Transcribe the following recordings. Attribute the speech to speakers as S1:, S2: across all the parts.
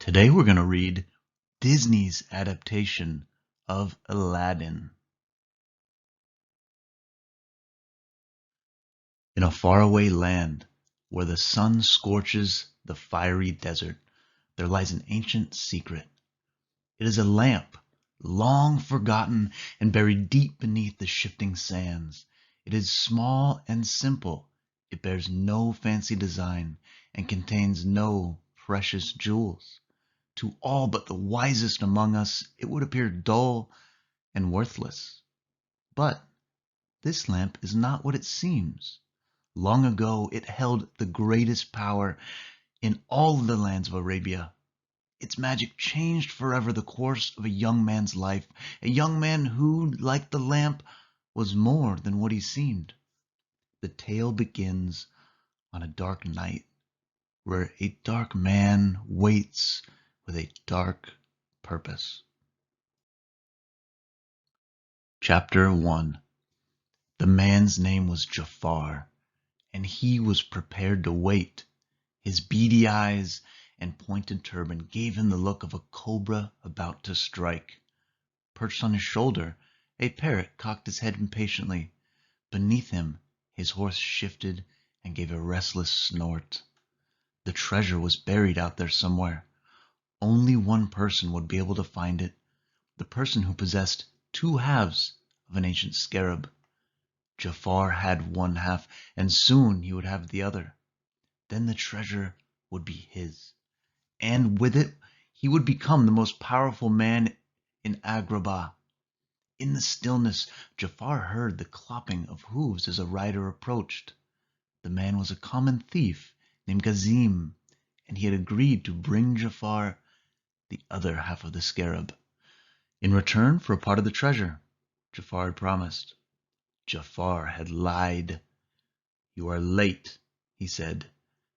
S1: Today we're going to read Disney's adaptation of Aladdin. In a faraway land where the sun scorches the fiery desert, there lies an ancient secret. It is a lamp, long forgotten and buried deep beneath the shifting sands. It is small and simple. It bears no fancy design and contains no precious jewels. To all but the wisest among us, it would appear dull and worthless. But this lamp is not what it seems. Long ago, it held the greatest power in all the lands of Arabia. Its magic changed forever the course of a young man's life, a young man who, like the lamp, was more than what he seemed. The tale begins on a dark night where a dark man waits with a dark purpose. Chapter 1. The man's name was Jafar, and he was prepared to wait. His beady eyes and pointed turban gave him the look of a cobra about to strike. Perched on his shoulder, a parrot cocked his head impatiently. Beneath him, his horse shifted and gave a restless snort. The treasure was buried out there somewhere. Only one person would be able to find it, the person who possessed two halves of an ancient scarab. Jafar had one half, and soon he would have the other. Then the treasure would be his, and with it he would become the most powerful man in Agrabah. In the stillness, Jafar heard the clopping of hooves as a rider approached. The man was a common thief named Gazim, and he had agreed to bring Jafar the other half of the scarab, in return for a part of the treasure Jafar had promised. Jafar had lied. "You are late," he said.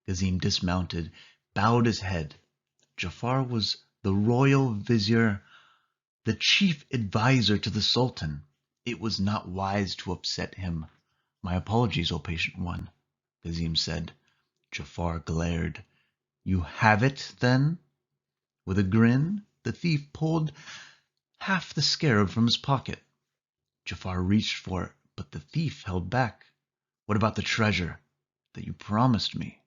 S1: Gazim dismounted, bowed his head. Jafar was the royal vizier, the chief advisor to the Sultan. It was not wise to upset him. "My apologies, O patient one," Gazim said. Jafar glared. "You have it, then?" With a grin, the thief pulled half the scarab from his pocket. Jafar reached for it, but the thief held back. "What about the treasure that you promised me?"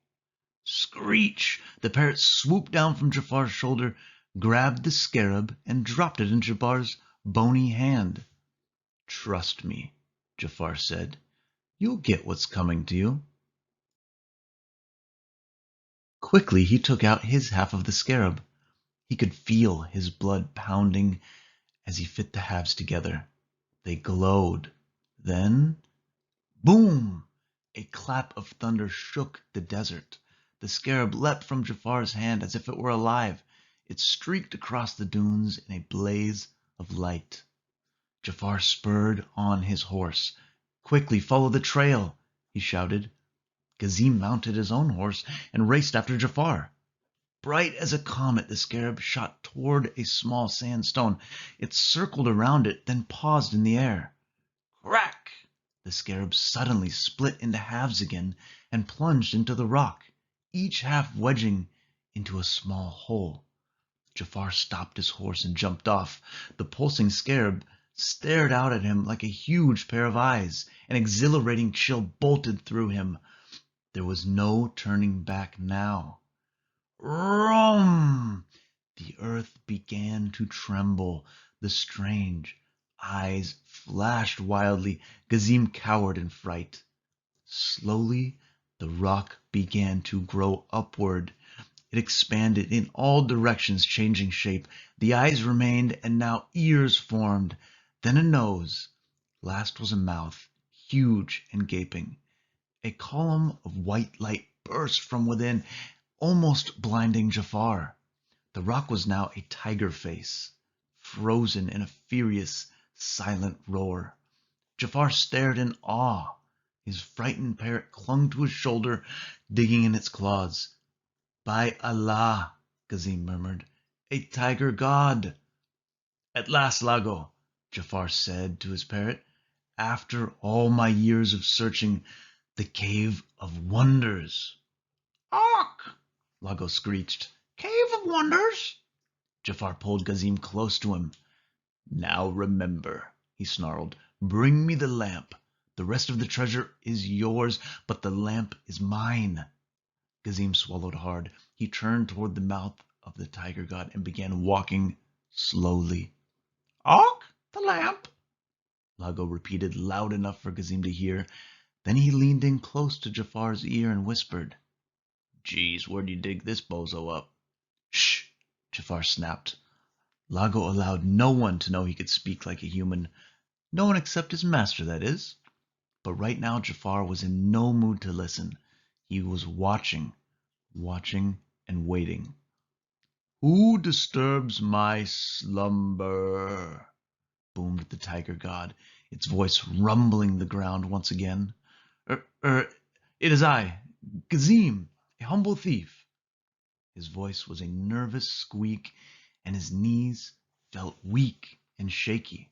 S1: Screech! The parrot swooped down from Jafar's shoulder, grabbed the scarab, and dropped it in Jafar's bony hand. "Trust me," Jafar said. "You'll get what's coming to you." Quickly he took out his half of the scarab. He could feel his blood pounding as he fit the halves together. They glowed. Then, boom! A clap of thunder shook the desert. The scarab leapt from Jafar's hand as if it were alive. It streaked across the dunes in a blaze of light. Jafar spurred on his horse. "Quickly, follow the trail," he shouted. Gazim mounted his own horse and raced after Jafar. Bright as a comet, the scarab shot toward a small sandstone. It circled around it, then paused in the air. Crack! The scarab suddenly split into halves again and plunged into the rock, each half wedging into a small hole. Jafar stopped his horse and jumped off. The pulsing scarab stared out at him like a huge pair of eyes. An exhilarating chill bolted through him. There was no turning back now. Rum! The earth began to tremble. The strange eyes flashed wildly. Gazim cowered in fright. Slowly, the rock began to grow upward. It expanded in all directions, changing shape. The eyes remained, and now ears formed. Then a nose. Last was a mouth, huge and gaping. A column of white light burst from within, almost blinding Jafar. The rock was now a tiger face, frozen in a furious, silent roar. Jafar stared in awe. His frightened parrot clung to his shoulder, digging in its claws. "By Allah," Gazim murmured, "a tiger god!" "At last, Lago," Jafar said to his parrot. "After all my years of searching, the cave of wonders." "Awk!" Lago screeched. "Cave of of wonders. Jafar pulled Gazim close to him. Now remember, he snarled, bring me the lamp. The rest of the treasure is yours, but the lamp is mine. Gazim swallowed hard. He turned toward the mouth of the tiger god and began walking slowly. Och, the lamp, Lago repeated loud enough for Gazim to hear. Then he leaned in close to Jafar's ear and whispered, Geez, where'd you dig this bozo up? Shh, Jafar snapped. Lago allowed no one to know he could speak like a human. No one except his master, that is. But right now Jafar was in no mood to listen. He was watching and waiting. Who disturbs my slumber? Boomed the tiger god, its voice rumbling the ground once again. It is I, Gazim, a humble thief. His voice was a nervous squeak, and his knees felt weak and shaky.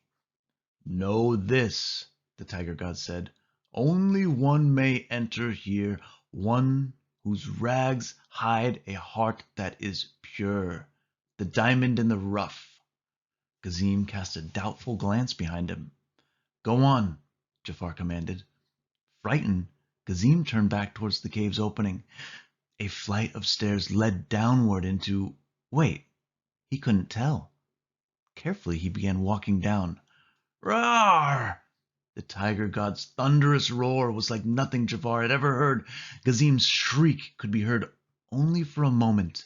S1: Know this, the tiger god said. Only one may enter here, one whose rags hide a heart that is pure, the diamond in the rough. Gazim cast a doubtful glance behind him. Go on, Jafar commanded. Frightened, Gazim turned back towards the cave's opening. A flight of stairs led downward into... Wait, he couldn't tell. Carefully, he began walking down. Roar! The tiger god's thunderous roar was like nothing Jafar had ever heard. Gazim's shriek could be heard only for a moment,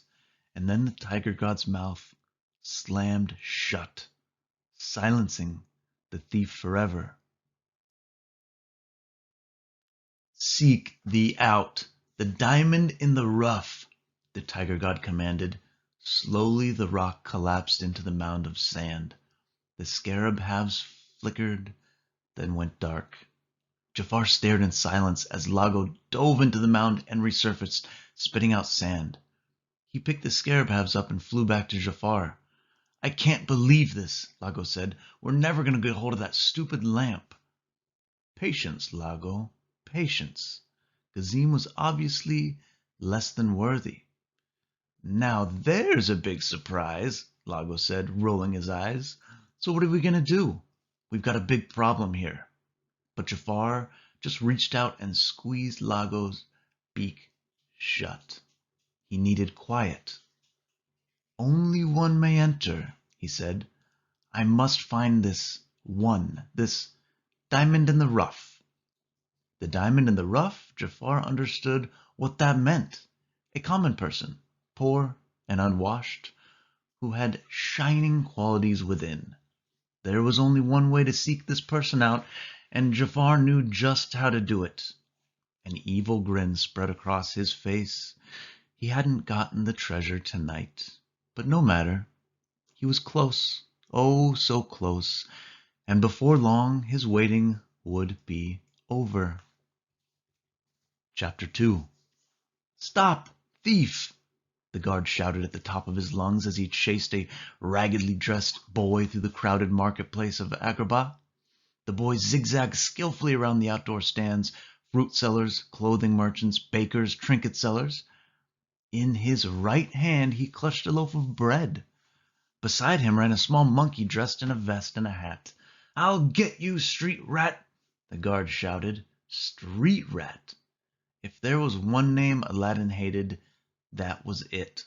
S1: and then the tiger god's mouth slammed shut, silencing the thief forever. Seek thee out, the diamond in the rough, the tiger god commanded. Slowly the rock collapsed into the mound of sand. The scarab halves flickered, then went dark. Jafar stared in silence as Lago dove into the mound and resurfaced, spitting out sand. He picked the scarab halves up and flew back to Jafar. I can't believe this, Lago said. We're never going to get hold of that stupid lamp. Patience, Lago, patience. Gazim was obviously less than worthy. Now there's a big surprise, Lago said, rolling his eyes. So what are we going to do? We've got a big problem here. But Jafar just reached out and squeezed Lago's beak shut. He needed quiet. Only one may enter, he said. I must find this diamond in the rough. The diamond in the rough, Jafar understood what that meant. A common person, poor and unwashed, who had shining qualities within. There was only one way to seek this person out, and Jafar knew just how to do it. An evil grin spread across his face. He hadn't gotten the treasure tonight, but no matter. He was close, oh so close, and before long his waiting would be over. Chapter 2. Stop, thief! The guard shouted at the top of his lungs as he chased a raggedly dressed boy through the crowded marketplace of Agrabah. The boy zigzagged skillfully around the outdoor stands, fruit sellers, clothing merchants, bakers, trinket sellers. In his right hand he clutched a loaf of bread. Beside him ran a small monkey dressed in a vest and a hat. I'll get you, street rat, the guard shouted. Street rat. If there was one name Aladdin hated, that was it.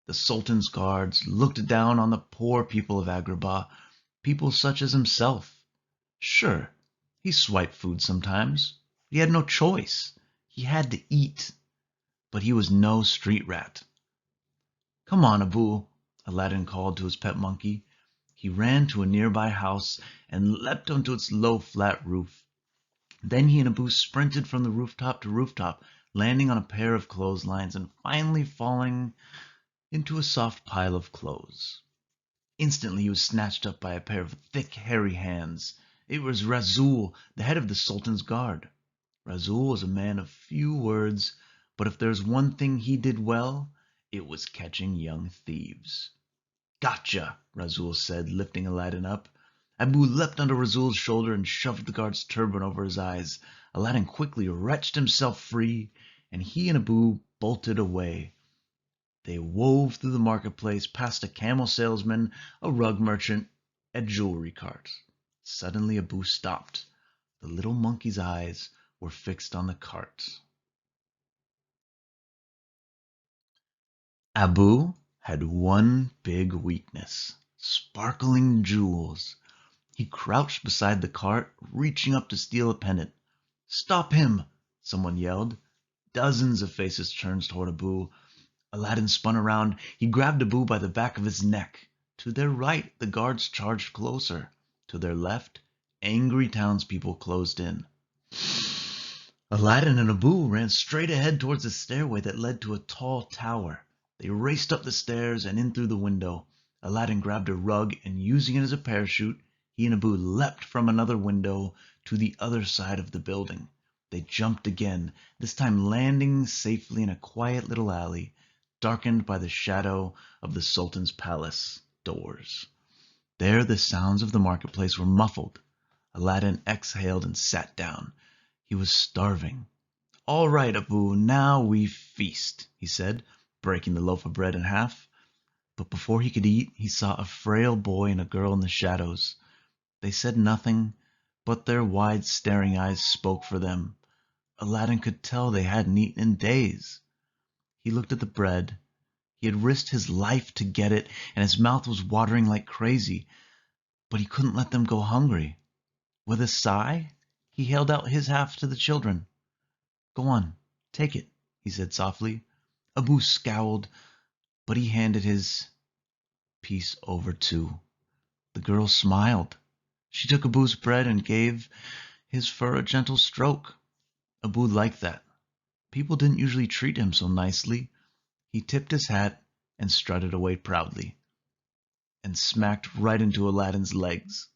S1: The Sultan's guards looked down on the poor people of Agrabah, people such as himself. Sure, he swiped food sometimes. He had no choice. He had to eat. But he was no street rat. Come on, Abu, Aladdin called to his pet monkey. He ran to a nearby house and leapt onto its low, flat roof. Then he and Abu sprinted from the rooftop to rooftop, landing on a pair of clotheslines and finally falling into a soft pile of clothes. Instantly he was snatched up by a pair of thick, hairy hands. It was Rasul, the head of the Sultan's guard. Rasul was a man of few words, but if there's one thing he did well, it was catching young thieves. Gotcha, Rasul said, lifting Aladdin up. Abu leapt onto Rasul's shoulder and shoved the guard's turban over his eyes. Aladdin quickly wrenched himself free, and he and Abu bolted away. They wove through the marketplace, past a camel salesman, a rug merchant, and jewelry carts. Suddenly Abu stopped. The little monkey's eyes were fixed on the carts. Abu had one big weakness: sparkling jewels. He crouched beside the cart, reaching up to steal a pendant. "Stop him!" someone yelled. Dozens of faces turned toward Abu. Aladdin spun around. He grabbed Abu by the back of his neck. To their right, the guards charged closer. To their left, angry townspeople closed in. Aladdin and Abu ran straight ahead towards the stairway that led to a tall tower. They raced up the stairs and in through the window. Aladdin grabbed a rug and, using it as a parachute, he and Abu leapt from another window to the other side of the building. They jumped again, this time landing safely in a quiet little alley, darkened by the shadow of the Sultan's palace doors. There the sounds of the marketplace were muffled. Aladdin exhaled and sat down. He was starving. "All right, Abu, now we feast," he said, breaking the loaf of bread in half. But before he could eat, he saw a frail boy and a girl in the shadows. They said nothing, but their wide staring eyes spoke for them. Aladdin could tell they hadn't eaten in days. He looked at the bread. He had risked his life to get it, and his mouth was watering like crazy, but he couldn't let them go hungry. With a sigh, he held out his half to the children. "Go on, take it," he said softly. Abu scowled, but he handed his piece over too. The girl smiled. She took Abu's bread and gave his fur a gentle stroke. Abu liked that. People didn't usually treat him so nicely. He tipped his hat and strutted away proudly, and smacked right into Aladdin's legs.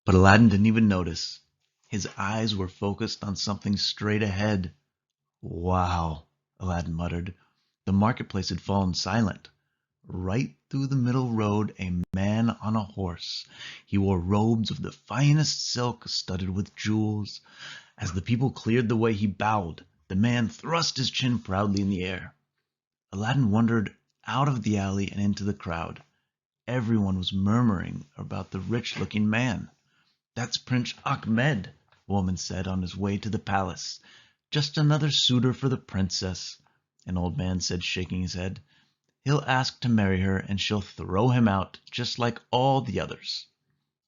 S1: But Aladdin didn't even notice. His eyes were focused on something straight ahead. "Wow," Aladdin muttered. The marketplace had fallen silent. Right through the middle rode a man on a horse. He wore robes of the finest silk studded with jewels. As the people cleared the way, he bowed. The man thrust his chin proudly in the air. Aladdin wandered out of the alley and into the crowd. Everyone was murmuring about the rich-looking man. "That's Prince Ahmed," a woman said on his way to the palace. "Just another suitor for the princess," an old man said, shaking his head. "He'll ask to marry her, and she'll throw him out, just like all the others."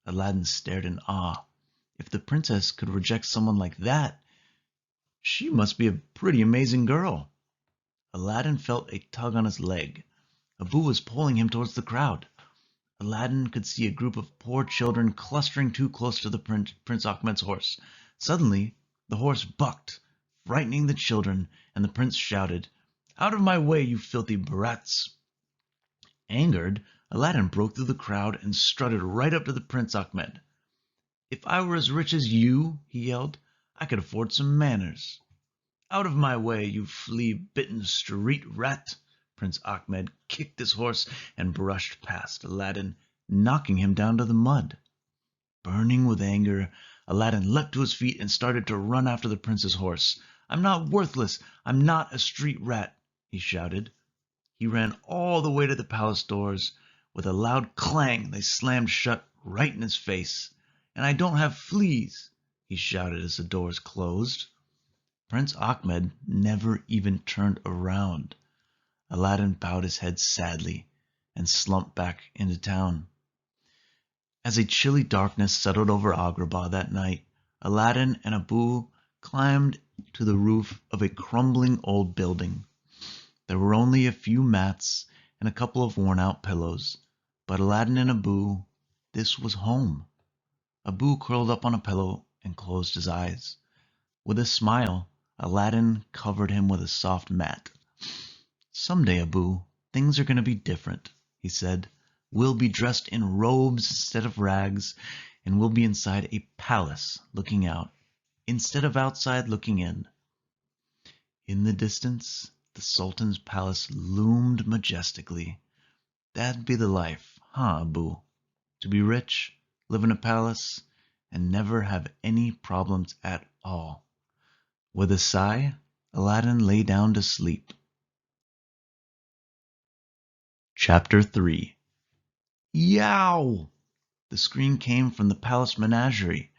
S1: Aladdin stared in awe. If the princess could reject someone like that, she must be a pretty amazing girl. Aladdin felt a tug on his leg. Abu was pulling him towards the crowd. Aladdin could see a group of poor children clustering too close to the Prince Ahmed's horse. Suddenly, the horse bucked, frightening the children, and the prince shouted, "Out of my way, you filthy brats!" Angered, Aladdin broke through the crowd and strutted right up to the Prince Ahmed. "If I were as rich as you," he yelled, "I could afford some manners." "Out of my way, you flea-bitten street rat!" Prince Ahmed kicked his horse and brushed past Aladdin, knocking him down to the mud. Burning with anger, Aladdin leapt to his feet and started to run after the prince's horse. "I'm not worthless! I'm not a street rat!" he shouted. He ran all the way to the palace doors. With a loud clang, they slammed shut right in his face. "And I don't have fleas!" he shouted as the doors closed. Prince Ahmed never even turned around. Aladdin bowed his head sadly and slumped back into town. As a chilly darkness settled over Agrabah that night, Aladdin and Abu climbed to the roof of a crumbling old building. There were only a few mats and a couple of worn-out pillows, but Aladdin and Abu, this was home. Abu curled up on a pillow and closed his eyes. With a smile, Aladdin covered him with a soft mat. "Someday, Abu, things are going to be different," he said. "We'll be dressed in robes instead of rags, and we'll be inside a palace looking out, instead of outside looking in." In the distance, the Sultan's palace loomed majestically. That'd be the life, huh, Abu? To be rich, live in a palace, and never have any problems at all. With a sigh, Aladdin lay down to sleep. Chapter 3. Yow! The scream came from the palace menagerie.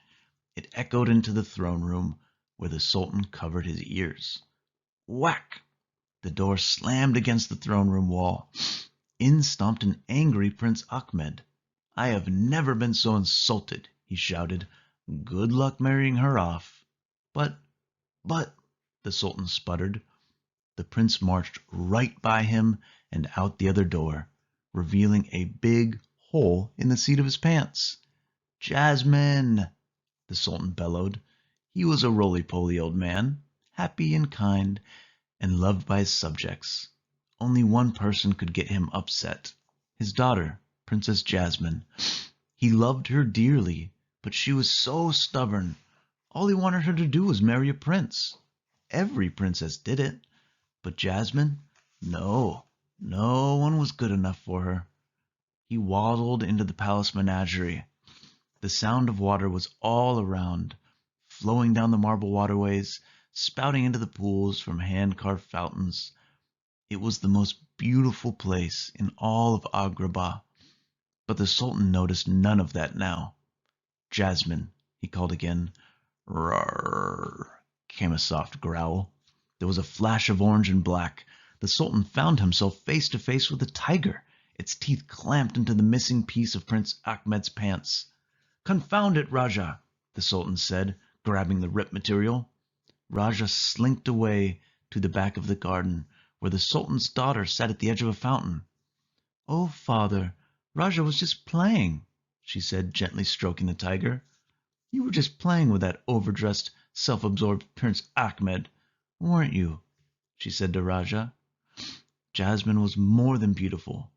S1: It echoed into the throne room, where the Sultan covered his ears. Whack! The door slammed against the throne room wall. In stomped an angry Prince Ahmed. "I have never been so insulted," he shouted. "Good luck marrying her off." But, the Sultan sputtered. The prince marched right by him and out the other door, revealing a big hole in the seat of his pants. "Jasmine!" the Sultan bellowed. He was a roly-poly old man, happy and kind, and loved by his subjects. Only one person could get him upset: his daughter, Princess Jasmine. He loved her dearly, but she was so stubborn. All he wanted her to do was marry a prince. Every princess did it, but Jasmine, no one was good enough for her. He waddled into the palace menagerie. The sound of water was all around, flowing down the marble waterways, spouting into the pools from hand-carved fountains. It was the most beautiful place in all of Agrabah, but the Sultan noticed none of that now. "Jasmine," he called again. "Roar," came a soft growl. There was a flash of orange and black. The Sultan found himself face to face with a tiger, its teeth clamped into the missing piece of Prince Ahmed's pants. "Confound it, Rajah," the Sultan said, grabbing the ripped material. Rajah slinked away to the back of the garden, where the Sultan's daughter sat at the edge of a fountain. "Oh, father, Rajah was just playing," she said, gently stroking the tiger. "You were just playing with that overdressed, self-absorbed Prince Ahmed, weren't you?" she said to Rajah. Jasmine was more than beautiful.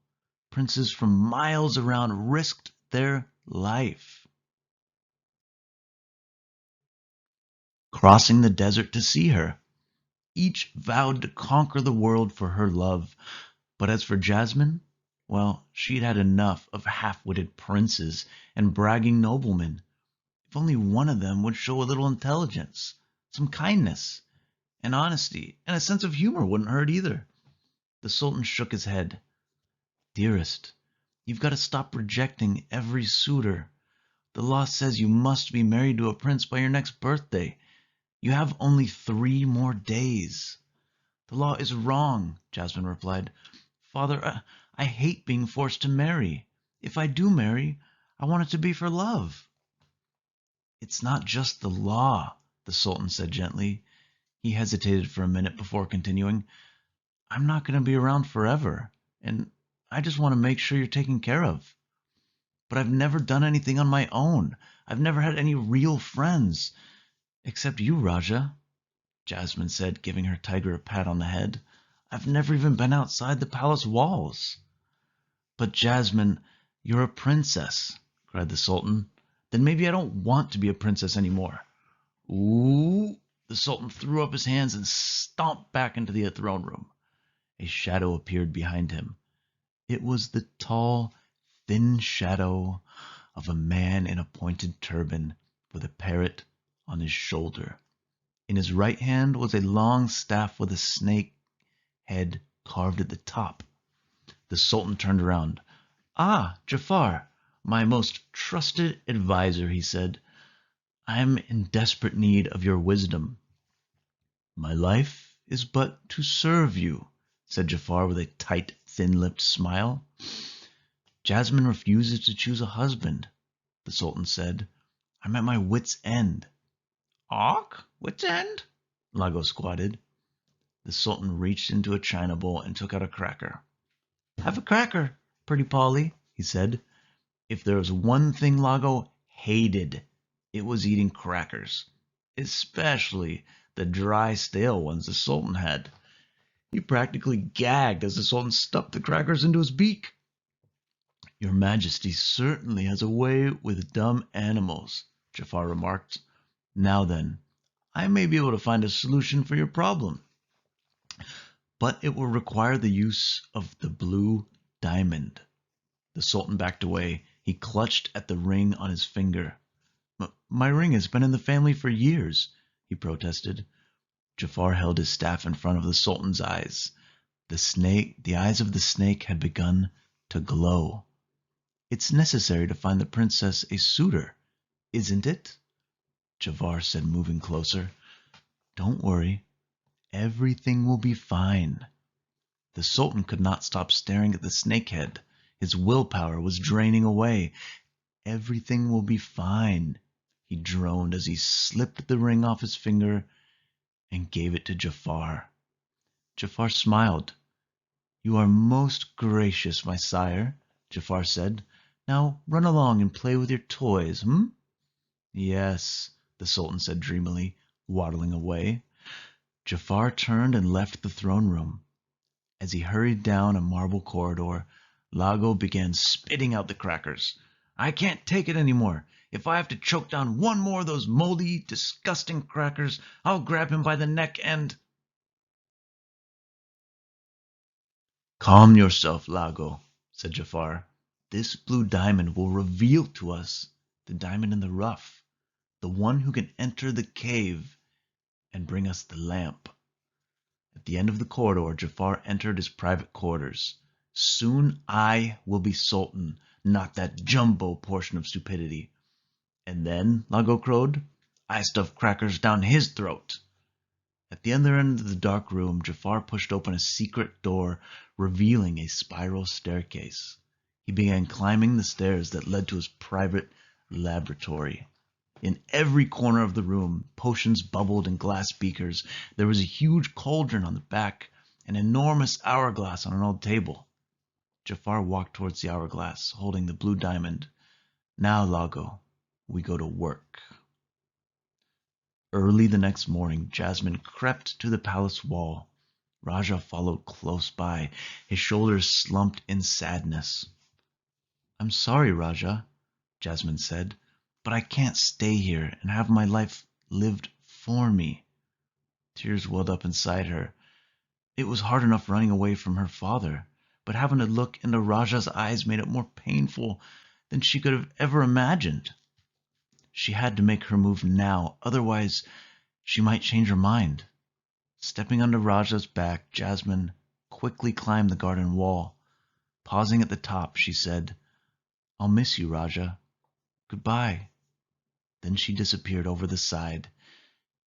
S1: Princes from miles around risked their life crossing the desert to see her. Each vowed to conquer the world for her love. But as for Jasmine, well, she'd had enough of half-witted princes and bragging noblemen. If only one of them would show a little intelligence, some kindness, and honesty, and a sense of humor wouldn't hurt either. The Sultan shook his head. "Dearest, you've got to stop rejecting every suitor. The law says you must be married to a prince by your next birthday. You have only 3 more days." "The law is wrong," Jasmine replied. "Father, I hate being forced to marry. If I do marry, I want it to be for love." "It's not just the law," the Sultan said gently. He hesitated for a minute before continuing. "I'm not going to be around forever, and I just want to make sure you're taken care of. But I've never done anything on my own. I've never had any real friends. Except you, Rajah," Jasmine said, giving her tiger a pat on the head. "I've never even been outside the palace walls." "But Jasmine, you're a princess," cried the Sultan. "Then maybe I don't want to be a princess anymore." "Ooh!" The Sultan threw up his hands and stomped back into the throne room. A shadow appeared behind him. It was the tall, thin shadow of a man in a pointed turban with a parrot on his shoulder. In his right hand was a long staff with a snake head carved at the top. The Sultan turned around. "Ah, Jafar, my most trusted adviser," he said. "I am in desperate need of your wisdom." "My life is but to serve you," said Jafar with a tight, thin-lipped smile. "Jasmine refuses to choose a husband," the Sultan said. "I'm at my wit's end." "Auk? Wit's end?" Lago squatted. The Sultan reached into a china bowl and took out a cracker. "Have a cracker, pretty Polly," he said. If there was one thing Lago hated, it was eating crackers, especially the dry, stale ones the Sultan had. He practically gagged as the Sultan stuffed the crackers into his beak. "Your Majesty certainly has a way with dumb animals," Jafar remarked. "Now then, I may be able to find a solution for your problem. But it will require the use of the blue diamond." The Sultan backed away. He clutched at the ring on his finger. "My ring has been in the family for years," he protested. Jafar held his staff in front of the Sultan's eyes. The eyes of the snake had begun to glow. "It's necessary to find the princess a suitor, isn't it?" Jafar said, moving closer. "Don't worry. Everything will be fine." The Sultan could not stop staring at the snakehead. His willpower was draining away. "Everything will be fine," he droned as he slipped the ring off his finger and gave it to Jafar. Jafar smiled. "You are most gracious, my sire," Jafar said. "Now run along and play with your toys, hm?" "Yes," the Sultan said dreamily, waddling away. Jafar turned and left the throne room. As he hurried down a marble corridor, Lago began spitting out the crackers. "I can't take it anymore. If I have to choke down one more of those moldy, disgusting crackers, I'll grab him by the neck and—" "Calm yourself, Lago," said Jafar. "This blue diamond will reveal to us the diamond in the rough, the one who can enter the cave and bring us the lamp." At the end of the corridor, Jafar entered his private quarters. "Soon I will be Sultan, not that jumbo portion of stupidity." "And then," Lago crowed, "I stuff crackers down his throat." At the other end of the dark room, Jafar pushed open a secret door, revealing a spiral staircase. He began climbing the stairs that led to his private laboratory. In every corner of the room, potions bubbled in glass beakers. There was a huge cauldron on the back, an enormous hourglass on an old table. Jafar walked towards the hourglass, holding the blue diamond. "Now, Lago, we go to work." Early the next morning, Jasmine crept to the palace wall. Raja followed close by, his shoulders slumped in sadness. "I'm sorry, Raja," Jasmine said, "but I can't stay here and have my life lived for me." Tears welled up inside her. It was hard enough running away from her father, but having to look into Raja's eyes made it more painful than she could have ever imagined. She had to make her move now, otherwise she might change her mind. Stepping onto Raja's back, Jasmine quickly climbed the garden wall. Pausing at the top, she said, "I'll miss you, Raja. Goodbye." Then she disappeared over the side,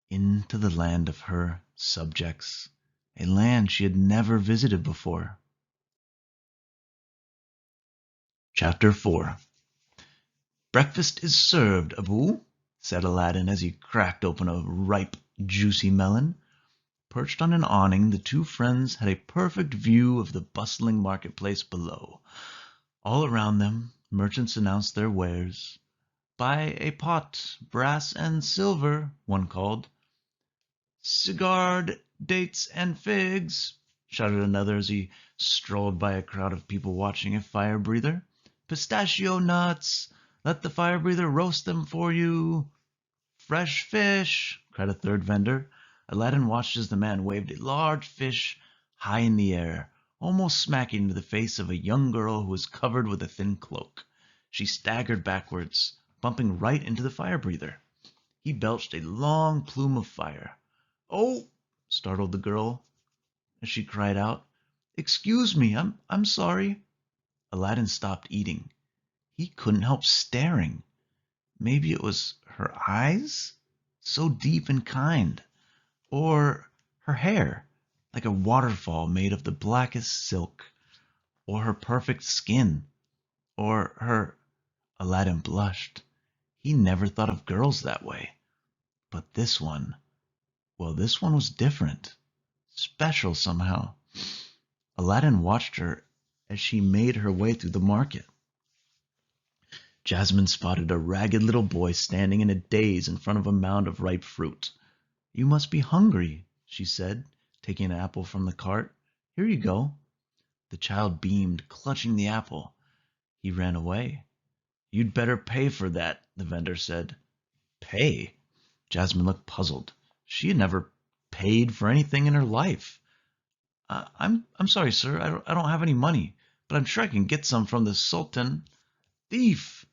S1: into the land of her subjects, a land she had never visited before. Chapter 4. "Breakfast is served, Abu," said Aladdin as he cracked open a ripe, juicy melon. Perched on an awning, the two friends had a perfect view of the bustling marketplace below. All around them, merchants announced their wares. "Buy a pot, brass and silver," one called. "Cigar, dates, and figs," shouted another as he strolled by a crowd of people watching a fire breather. "Pistachio nuts, let the fire breather roast them for you." "Fresh fish," cried a third vendor. Aladdin watched as the man waved a large fish high in the air, almost smacking into the face of a young girl who was covered with a thin cloak. She staggered backwards, bumping right into the fire breather. He belched a long plume of fire. "Oh!" startled the girl as she cried out. "Excuse me, I'm sorry." Aladdin stopped eating. He couldn't help staring. Maybe it was her eyes, so deep and kind, or her hair, like a waterfall made of the blackest silk, or her perfect skin, or her— Aladdin blushed. He never thought of girls that way. But this one, well, this one was different, special somehow. Aladdin watched her as she made her way through the market. Jasmine spotted a ragged little boy standing in a daze in front of a mound of ripe fruit. "You must be hungry," she said, taking an apple from the cart. "Here you go." The child beamed, clutching the apple. He ran away. "You'd better pay for that," the vendor said. "Pay?" Jasmine looked puzzled. She had never paid for anything in her life. I'm sorry, sir. I don't have any money, but I'm sure I can get some from the Sultan." "Thief!"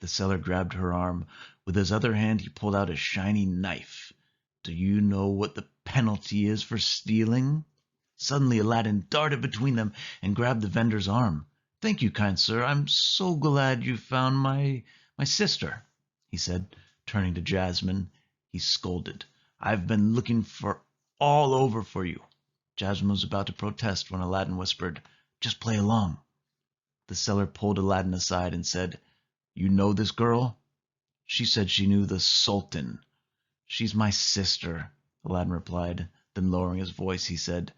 S1: The seller grabbed her arm. With his other hand he pulled out a shiny knife. Do you know what the penalty is for stealing?" Suddenly Aladdin darted between them and grabbed the vendor's arm. "Thank you, kind sir. I'm so glad you found my sister," he said, turning to Jasmine. He scolded, "I've been looking for all over for you." Jasmine was about to protest when Aladdin whispered, "Just play along." The seller pulled Aladdin aside and said, "You know this girl?" She said she knew the Sultan. "She's my sister," Aladdin replied. Then lowering his voice, he said,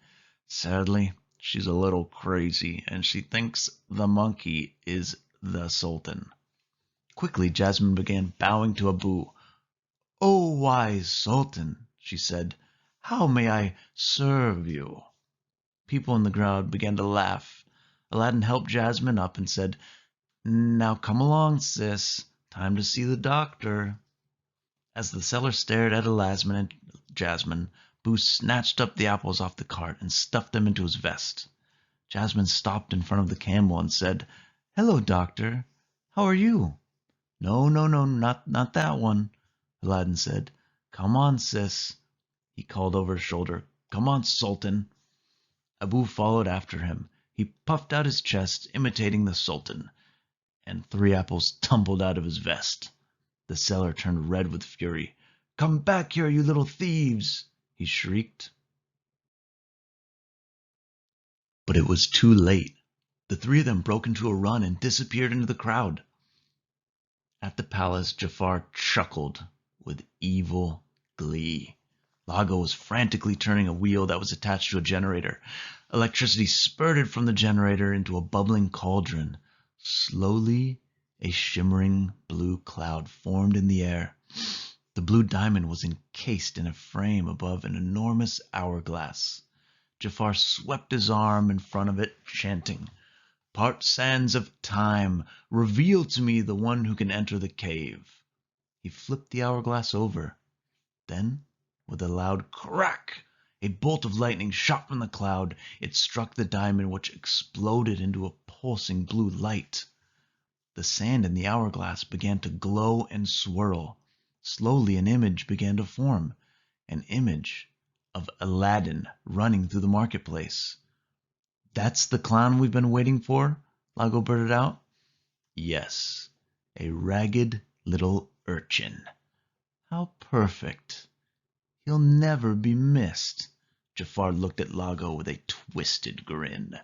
S1: "Sadly, she's a little crazy, and she thinks the monkey is the Sultan." Quickly, Jasmine began bowing to Abu. "Oh, wise Sultan," she said, "how may I serve you?" People in the crowd began to laugh. Aladdin helped Jasmine up and said, "Now come along, sis. Time to see the doctor." As the seller stared at Aladdin and Jasmine, Boo snatched up the apples off the cart and stuffed them into his vest. Jasmine stopped in front of the camel and said, "Hello, doctor. How are you?" "No, no, no, not that one," Aladdin said. "Come on, sis," he called over his shoulder. "Come on, Sultan." Abu followed after him. He puffed out his chest, imitating the Sultan, and 3 apples tumbled out of his vest. The seller turned red with fury. "Come back here, you little thieves!" he shrieked. But it was too late. The 3 of them broke into a run and disappeared into the crowd. At the palace, Jafar chuckled with evil glee. Lago was frantically turning a wheel that was attached to a generator. Electricity spurted from the generator into a bubbling cauldron. Slowly, a shimmering blue cloud formed in the air. The blue diamond was encased in a frame above an enormous hourglass. Jafar swept his arm in front of it, chanting, "Part sands of time, reveal to me the one who can enter the cave." He flipped the hourglass over. Then, with a loud crack, a bolt of lightning shot from the cloud. It struck the diamond, which exploded into a pulsing blue light. The sand in the hourglass began to glow and swirl. Slowly an image began to form, an image of Aladdin running through the marketplace. "That's the clown we've been waiting for?" Lago blurted out. "Yes, a ragged little urchin." "How perfect. He'll never be missed." Jafar looked at Lago with a twisted grin.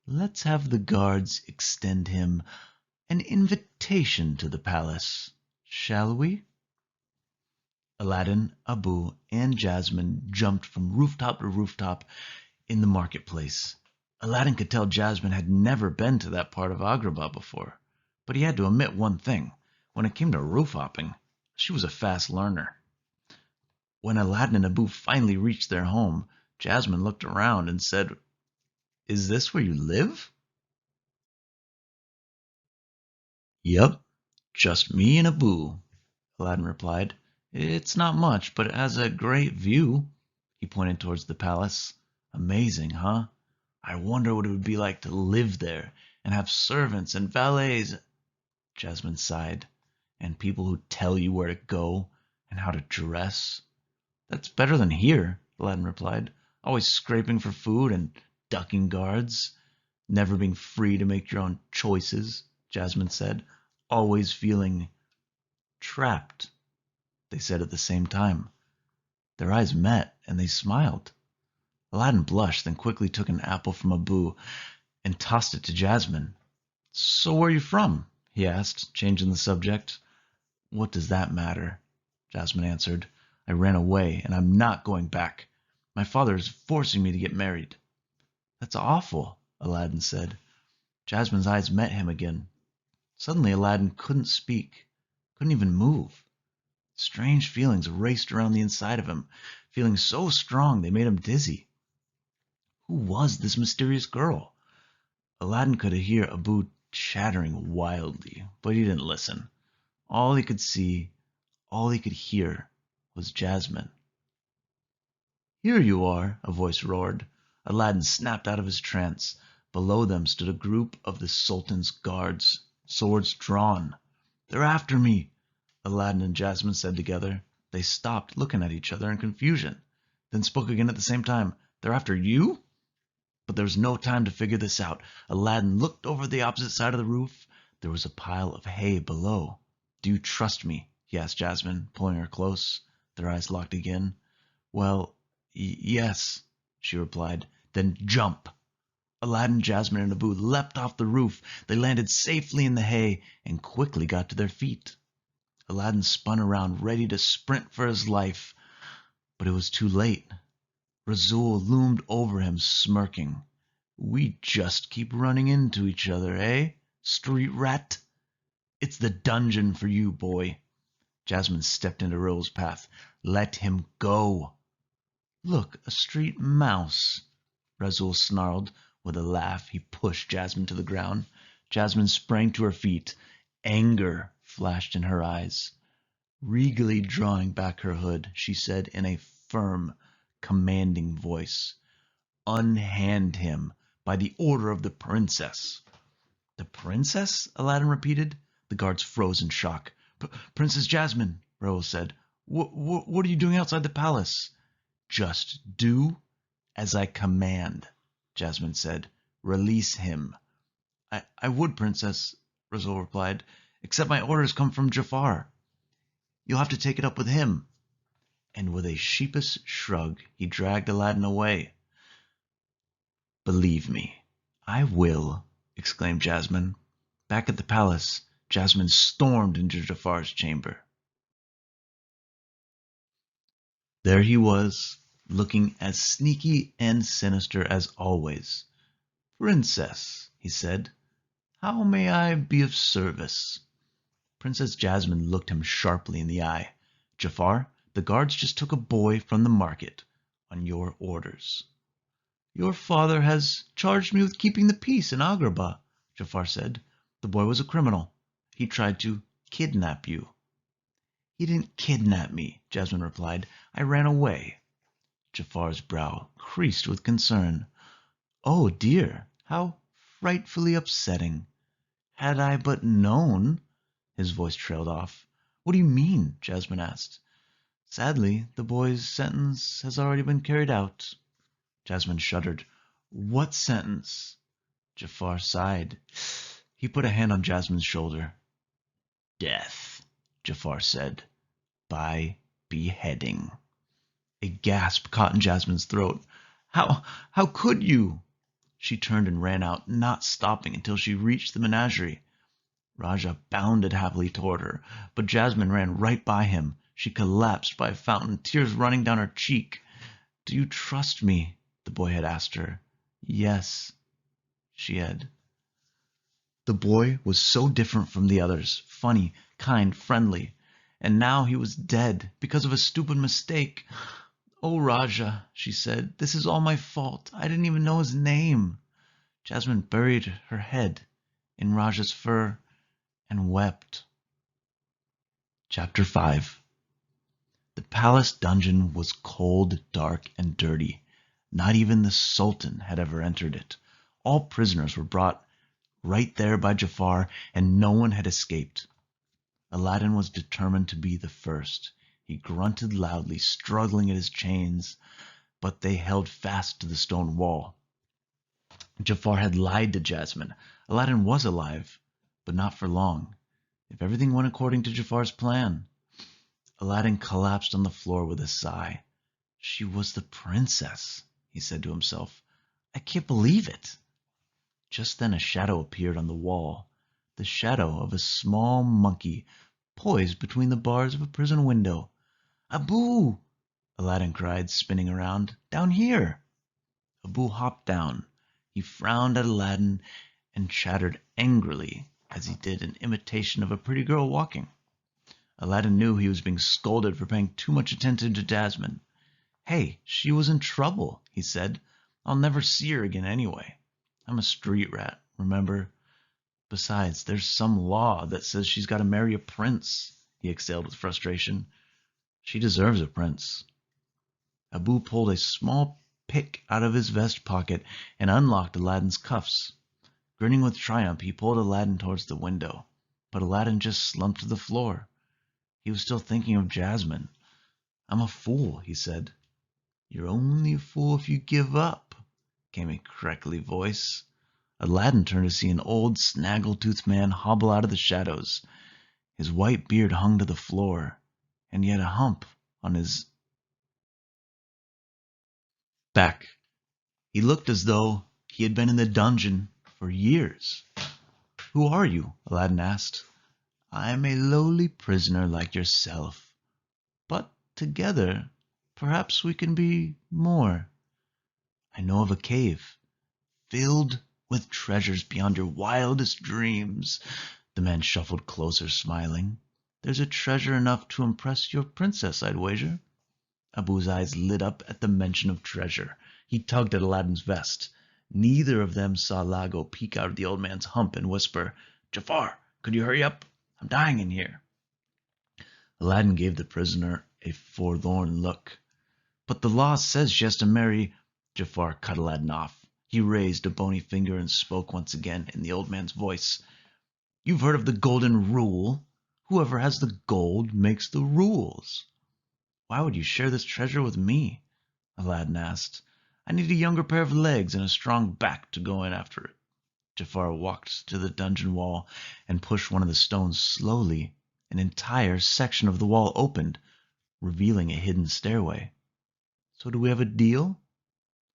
S1: "Let's have the guards extend him an invitation to the palace, shall we?" Aladdin, Abu, and Jasmine jumped from rooftop to rooftop in the marketplace. Aladdin could tell Jasmine had never been to that part of Agrabah before, but he had to admit one thing. When it came to roof hopping, she was a fast learner. When Aladdin and Abu finally reached their home, Jasmine looked around and said, "Is this where you live?" "Yep, just me and Abu," Aladdin replied. "It's not much, but it has a great view." He pointed towards the palace. "Amazing, huh? I wonder what it would be like to live there and have servants and valets." Jasmine sighed. "And people who tell you where to go and how to dress." "That's better than here," Aladdin replied. "Always scraping for food and ducking guards." "Never being free to make your own choices," Jasmine said. "Always feeling trapped," they said at the same time. Their eyes met and they smiled. Aladdin blushed, then quickly took an apple from Abu and tossed it to Jasmine. "So where are you from?" he asked, changing the subject. "What does that matter?" Jasmine answered. "I ran away and I'm not going back. My father is forcing me to get married." "That's awful," Aladdin said. Jasmine's eyes met him again. Suddenly Aladdin couldn't speak, couldn't even move. Strange feelings raced around the inside of him, feelings so strong they made him dizzy. Who was this mysterious girl? Aladdin could hear Abu chattering wildly, but he didn't listen. All he could see, all he could hear, was Jasmine. "Here you are," a voice roared. Aladdin snapped out of his trance. Below them stood a group of the Sultan's guards, swords drawn. "They're after me," Aladdin and Jasmine said together. They stopped, looking at each other in confusion, then spoke again at the same time. "They're after you?" But there was no time to figure this out. Aladdin looked over the opposite side of the roof. There was a pile of hay below. "Do you trust me?" he asked Jasmine, pulling her close. Their eyes locked again. "Well, yes," she replied. "Then jump." Aladdin, Jasmine, and Abu leapt off the roof. They landed safely in the hay and quickly got to their feet. Aladdin spun around, ready to sprint for his life, but it was too late. Rasul loomed over him, smirking. "We just keep running into each other, eh, street rat? It's the dungeon for you, boy." Jasmine stepped into Rasul's path. "Let him go." "Look, a street mouse," Rasul snarled. With a laugh, he pushed Jasmine to the ground. Jasmine sprang to her feet. Anger flashed in her eyes. Regally drawing back her hood, she said in a firm, commanding voice, "Unhand him by the order of the princess." "The princess?" Aladdin repeated. The guards froze in shock. "Princess Jasmine," Raoul said. What are you doing outside the palace?" "Just do as I command," Jasmine said. "Release him." I would, princess," Rasul replied, "except my orders come from Jafar." "You'll have to take it up with him." And with a sheepish shrug, he dragged Aladdin away. "Believe me, I will," exclaimed Jasmine. Back at the palace, Jasmine stormed into Jafar's chamber. There he was, looking as sneaky and sinister as always. "Princess," he said, "how may I be of service?" Princess Jasmine looked him sharply in the eye. "Jafar, the guards just took a boy from the market on your orders." "Your father has charged me with keeping the peace in Agrabah," Jafar said. "The boy was a criminal. He tried to kidnap you." "He didn't kidnap me," Jasmine replied. "I ran away." Jafar's brow creased with concern. "Oh dear, how frightfully upsetting. Had I but known—" His voice trailed off. "What do you mean?" Jasmine asked. "Sadly, the boy's sentence has already been carried out." Jasmine shuddered. "What sentence?" Jafar sighed. He put a hand on Jasmine's shoulder. "Death," Jafar said, "by beheading." A gasp caught in Jasmine's throat. How could you?" She turned and ran out, not stopping until she reached the menagerie. Raja bounded happily toward her, but Jasmine ran right by him. She collapsed by a fountain, tears running down her cheek. "Do you trust me?" the boy had asked her. "Yes," she had. The boy was so different from the others, funny, kind, friendly. And now he was dead because of a stupid mistake. "Oh, Raja," she said, "this is all my fault. I didn't even know his name." Jasmine buried her head in Raja's fur and wept. Chapter 5. The palace dungeon was cold, dark, and dirty. Not even the Sultan had ever entered it. All prisoners were brought right there by Jafar, and no one had escaped. Aladdin was determined to be the first. He grunted loudly, struggling at his chains, but they held fast to the stone wall. Jafar had lied to Jasmine. Aladdin was alive, but not for long, if everything went according to Jafar's plan. Aladdin collapsed on the floor with a sigh. "She was the princess," he said to himself. "I can't believe it." Just then a shadow appeared on the wall, the shadow of a small monkey poised between the bars of a prison window. "Abu!" Aladdin cried, spinning around. "Down here!" Abu hopped down. He frowned at Aladdin and chattered angrily as he did an imitation of a pretty girl walking. Aladdin knew he was being scolded for paying too much attention to Jasmine. "Hey, she was in trouble," he said. "I'll never see her again anyway. I'm a street rat, remember? Besides, there's some law that says she's got to marry a prince," he exhaled with frustration. "She deserves a prince." Abu pulled a small pick out of his vest pocket and unlocked Aladdin's cuffs. Grinning with triumph, he pulled Aladdin towards the window, but Aladdin just slumped to the floor. He was still thinking of Jasmine. I'm a fool, he said. You're only a fool if you give up, came a crackly voice. Aladdin turned to see an old, snaggle-toothed man hobble out of the shadows. His white beard hung to the floor, and he had a hump on his back. He looked as though he had been in the dungeon for years. Who are you? Aladdin asked. I am a lowly prisoner like yourself, but together perhaps we can be more. I know of a cave filled with treasures beyond your wildest dreams. The man shuffled closer, smiling. There's a treasure enough to impress your princess, I'd wager. Abu's eyes lit up at the mention of treasure. He tugged at Aladdin's vest. Neither of them saw Lago peek out of the old man's hump and whisper, Jafar, could you hurry up? I'm dying in here. Aladdin gave the prisoner a forlorn look. But the law says she has to marry. Jafar cut Aladdin off. He raised a bony finger and spoke once again in the old man's voice. You've heard of the golden rule. Whoever has the gold makes the rules. Why would you share this treasure with me? Aladdin asked. I need a younger pair of legs and a strong back to go in after it. Jafar walked to the dungeon wall and pushed one of the stones slowly. An entire section of the wall opened, revealing a hidden stairway. So do we have a deal?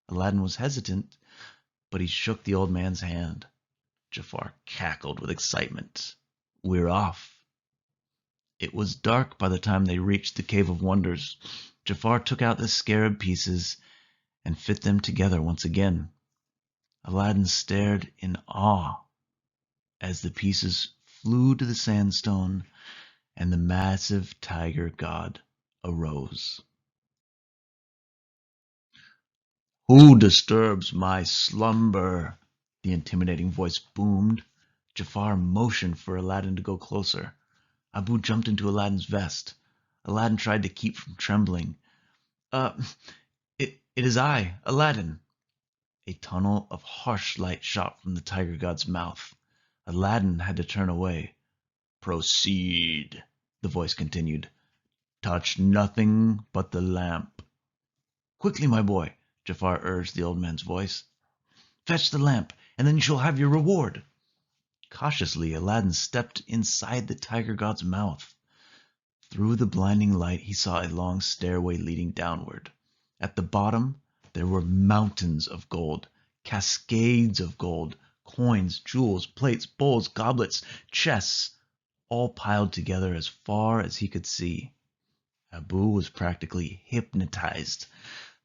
S1: Aladdin was hesitant, but he shook the old man's hand. Jafar cackled with excitement. We're off. It was dark by the time they reached the Cave of Wonders. Jafar took out the scarab pieces and fit them together once again. Aladdin stared in awe as the pieces flew to the sandstone and the massive tiger god arose. Who disturbs my slumber? The intimidating voice boomed. Jafar motioned for Aladdin to go closer. Abu jumped into Aladdin's vest. Aladdin tried to keep from trembling. Uh, it is I, Aladdin. A tunnel of harsh light shot from the tiger god's mouth. Aladdin had to turn away. Proceed, the voice continued. Touch nothing but the lamp. Quickly, my boy, Jafar urged the old man's voice. Fetch the lamp, and then you shall have your reward. Cautiously, Aladdin stepped inside the tiger god's mouth. Through the blinding light, he saw a long stairway leading downward. At the bottom, there were mountains of gold, cascades of gold, coins, jewels, plates, bowls, goblets, chests, all piled together as far as he could see. Abu was practically hypnotized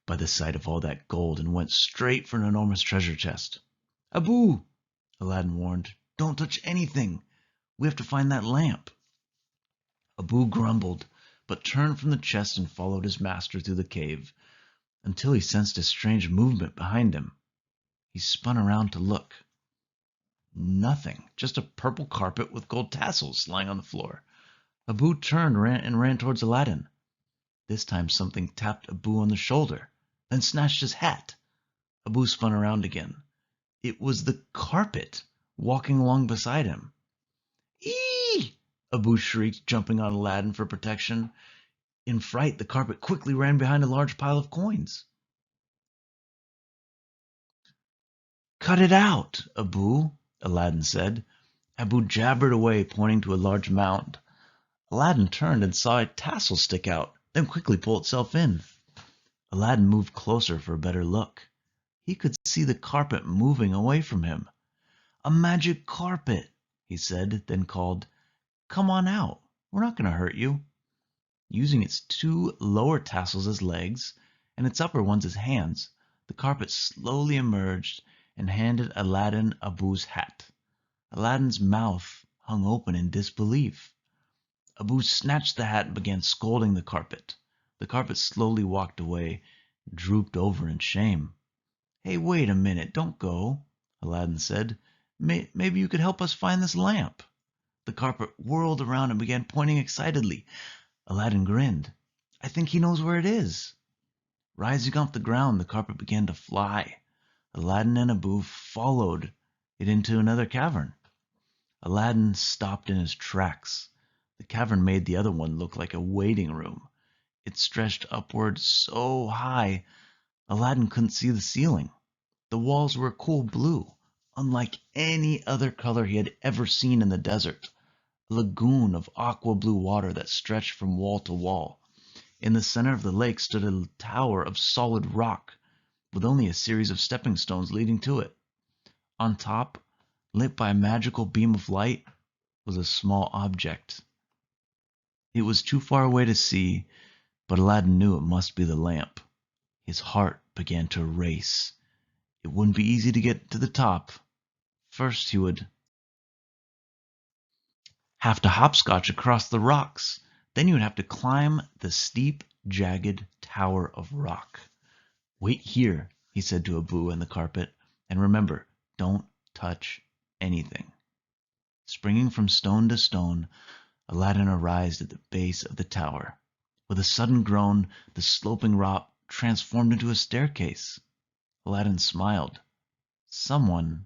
S1: by the sight of all that gold and went straight for an enormous treasure chest. Abu, Aladdin warned, don't touch anything. We have to find that lamp. Abu grumbled, but turned from the chest and followed his master through the cave until he sensed a strange movement behind him. He spun around to look. Nothing, just a purple carpet with gold tassels lying on the floor. Abu turned and ran towards Aladdin. This time something tapped Abu on the shoulder, then snatched his hat. Abu spun around again. It was the carpet walking along beside him. Eee! Abu shrieked, jumping on Aladdin for protection. In fright, the carpet quickly ran behind a large pile of coins. Cut it out, Abu, Aladdin said. Abu jabbered away, pointing to a large mound. Aladdin turned and saw a tassel stick out, then quickly pull itself in. Aladdin moved closer for a better look. He could see the carpet moving away from him. A magic carpet, he said, then called, Come on out. We're not going to hurt you. Using its two lower tassels as legs and its upper ones as hands, the carpet slowly emerged and handed Aladdin Abu's hat. Aladdin's mouth hung open in disbelief. Abu snatched the hat and began scolding the carpet. The carpet slowly walked away, drooped over in shame. Hey, wait a minute, don't go, Aladdin said. Maybe you could help us find this lamp. The carpet whirled around and began pointing excitedly. Aladdin grinned. I think he knows where it is. Rising off the ground, the carpet began to fly. Aladdin and Abu followed it into another cavern. Aladdin stopped in his tracks. The cavern made the other one look like a waiting room. It stretched upward so high, Aladdin couldn't see the ceiling. The walls were cool blue, unlike any other color he had ever seen in the desert. A lagoon of aqua blue water that stretched from wall to wall. In the center of the lake stood a tower of solid rock, with only a series of stepping stones leading to it. On top, lit by a magical beam of light, was a small object. It was too far away to see, but Aladdin knew it must be the lamp. His heart began to race. It wouldn't be easy to get to the top. First, he would have to hopscotch across the rocks. Then he would have to climb the steep, jagged tower of rock. "Wait here," he said to Abu and the carpet, "and remember, don't touch anything." Springing from stone to stone, Aladdin arrived at the base of the tower. With a sudden groan, the sloping rock transformed into a staircase. Aladdin smiled. Something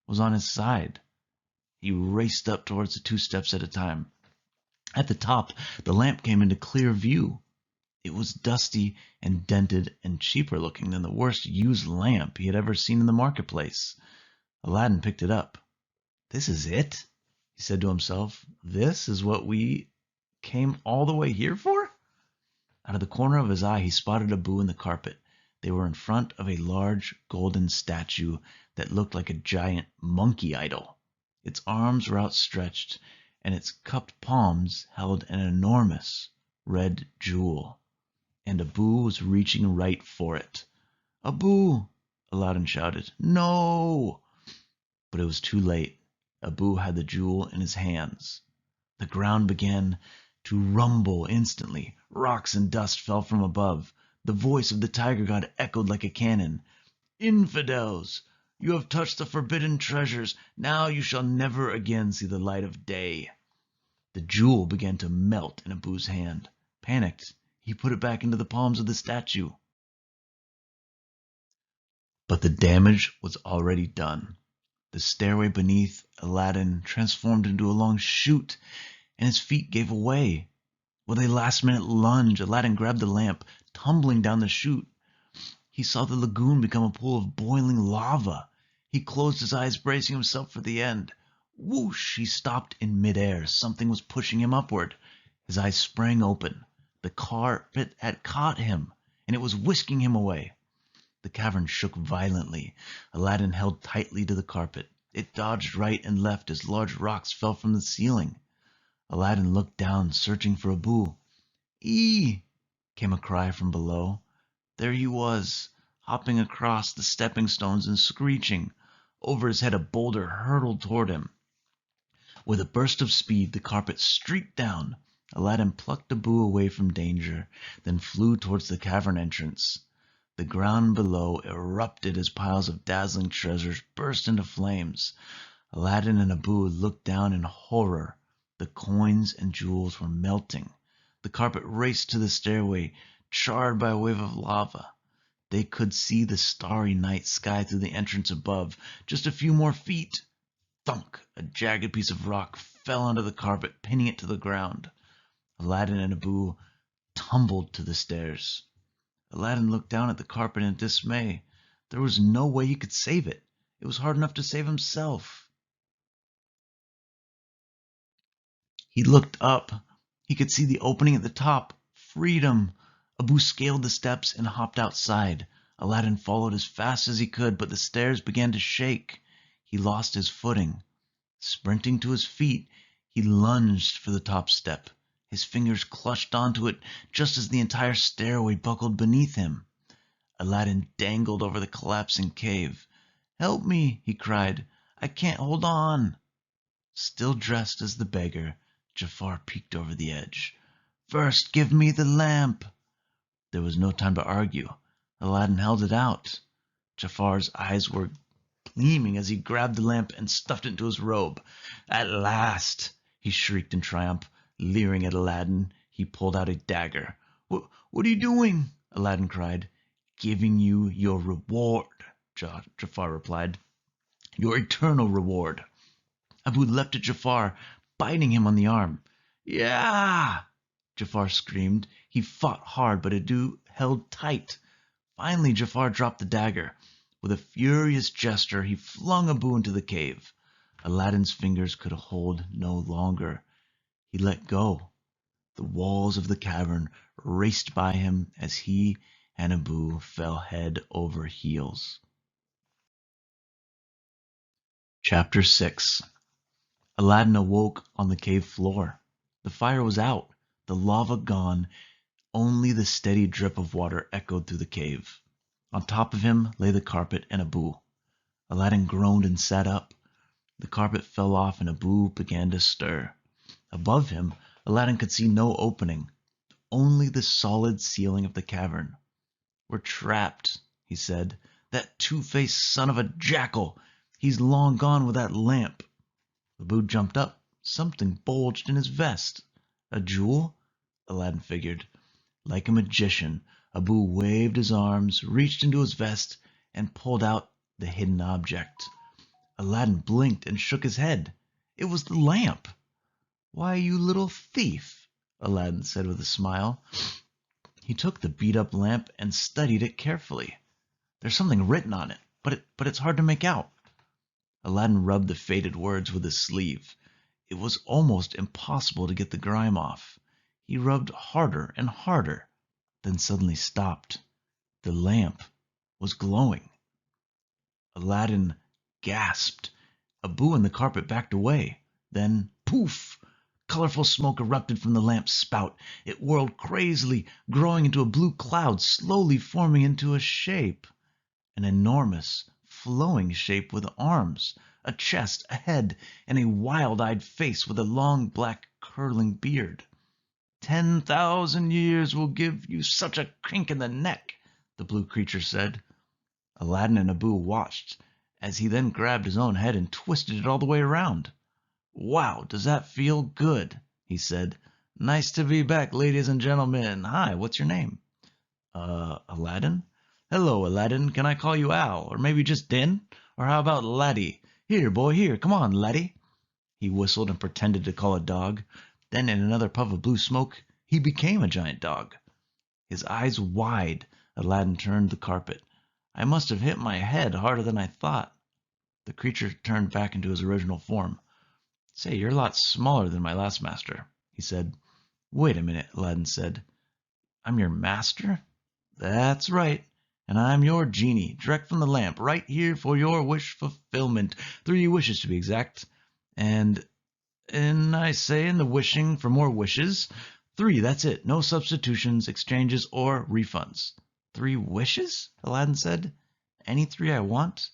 S1: was on his side. He raced up towards the 2 steps at a time. At the top, the lamp came into clear view. It was dusty and dented and cheaper looking than the worst used lamp he had ever seen in the marketplace. Aladdin picked it up. "This is it," he said to himself. "This is what we came all the way here for?" Out of the corner of his eye, he spotted Abu and the carpet. They were in front of a large golden statue that looked like a giant monkey idol. Its arms were outstretched, and its cupped palms held an enormous red jewel. And Abu was reaching right for it. "Abu!" Aladdin shouted. "No!" But it was too late. Abu had the jewel in his hands. The ground began to rumble instantly. Rocks and dust fell from above. The voice of the tiger god echoed like a cannon. "Infidels! You have touched the forbidden treasures. Now you shall never again see the light of day." The jewel began to melt in Abu's hand. Panicked, he put it back into the palms of the statue. But the damage was already done. The stairway beneath Aladdin transformed into a long chute, and his feet gave way. With a last-minute lunge, Aladdin grabbed the lamp, tumbling down the chute. He saw the lagoon become a pool of boiling lava. He closed his eyes, bracing himself for the end. Whoosh! He stopped in midair. Something was pushing him upward. His eyes sprang open. The carpet had caught him, and it was whisking him away. The cavern shook violently. Aladdin held tightly to the carpet. It dodged right and left as large rocks fell from the ceiling. Aladdin looked down, searching for Abu. "Ee!" came a cry from below. There he was, hopping across the stepping stones and screeching. Over his head a boulder hurtled toward him. With a burst of speed, the carpet streaked down. Aladdin plucked Abu away from danger, then flew towards the cavern entrance. The ground below erupted as piles of dazzling treasures burst into flames. Aladdin and Abu looked down in horror. The coins and jewels were melting. The carpet raced to the stairway, charred by a wave of lava. They could see the starry night sky through the entrance above. Just a few more feet. Thunk! A jagged piece of rock fell onto the carpet, pinning it to the ground. Aladdin and Abu tumbled to the stairs. Aladdin looked down at the carpet in dismay. There was no way he could save it. It was hard enough to save himself. He looked up. He could see the opening at the top. Freedom! Abu scaled the steps and hopped outside. Aladdin followed as fast as he could, but the stairs began to shake. He lost his footing. Sprinting to his feet, he lunged for the top step. His fingers clutched onto it just as the entire stairway buckled beneath him. Aladdin dangled over the collapsing cave. "Help me!" he cried. "I can't hold on." Still dressed as the beggar, Jafar peeked over the edge. "First, give me the lamp." There was no time to argue. Aladdin held it out. Jafar's eyes were gleaming as he grabbed the lamp and stuffed it into his robe. "At last!" he shrieked in triumph. Leering at Aladdin, he pulled out a dagger. What are you doing?" Aladdin cried. "Giving you your reward," Jafar replied. "Your eternal reward." Abu leapt at Jafar, biting him on the arm. "Yeah!" Jafar screamed. He fought hard, but Adu held tight. Finally, Jafar dropped the dagger. With a furious gesture, he flung Abu into the cave. Aladdin's fingers could hold no longer. He let go. The walls of the cavern raced by him as he and Abu fell head over heels. Chapter 6. Aladdin awoke on the cave floor. The fire was out, the lava gone, only the steady drip of water echoed through the cave. On top of him lay the carpet and Abu. Aladdin groaned and sat up. The carpet fell off and Abu began to stir. Above him, Aladdin could see no opening, only the solid ceiling of the cavern. "We're trapped," he said. "That two-faced son of a jackal! He's long gone with that lamp." Abu jumped up. Something bulged in his vest. A jewel? Aladdin figured. Like a magician, Abu waved his arms, reached into his vest, and pulled out the hidden object. Aladdin blinked and shook his head. It was the lamp. "Why, you little thief," Aladdin said with a smile. He took the beat-up lamp and studied it carefully. "There's something written on it, but it's hard to make out." Aladdin rubbed the faded words with his sleeve. It was almost impossible to get the grime off. He rubbed harder and harder, then suddenly stopped. The lamp was glowing. Aladdin gasped. Abu and the carpet backed away. Then, poof! Colorful smoke erupted from the lamp's spout. It whirled crazily, growing into a blue cloud, slowly forming into a shape. An enormous, flowing shape with arms, a chest, a head, and a wild-eyed face with a long black curling beard. 10,000 years will give you such a crink in the neck," the blue creature said. Aladdin and Abu watched as he then grabbed his own head and twisted it all the way around. "Wow, does that feel good?" he said. "Nice to be back, ladies and gentlemen. Hi, what's your name?" Aladdin?" "Hello, Aladdin. Can I call you Al? Or maybe just Din? Or how about Laddie? Here, boy, here. Come on, Laddie." He whistled and pretended to call a dog. Then, in another puff of blue smoke, he became a giant dog. His eyes wide, Aladdin turned the carpet. "I must have hit my head harder than I thought." The creature turned back into his original form. "Say, you're a lot smaller than my last master," he said. "Wait a minute," Aladdin said. "I'm your master?" "That's right. And I'm your genie, direct from the lamp, right here for your wish fulfillment. 3 wishes to be exact. And I say in the wishing for more wishes. 3, that's it. No substitutions, exchanges, or refunds." "3 wishes?" Aladdin said. "Any 3 I want?"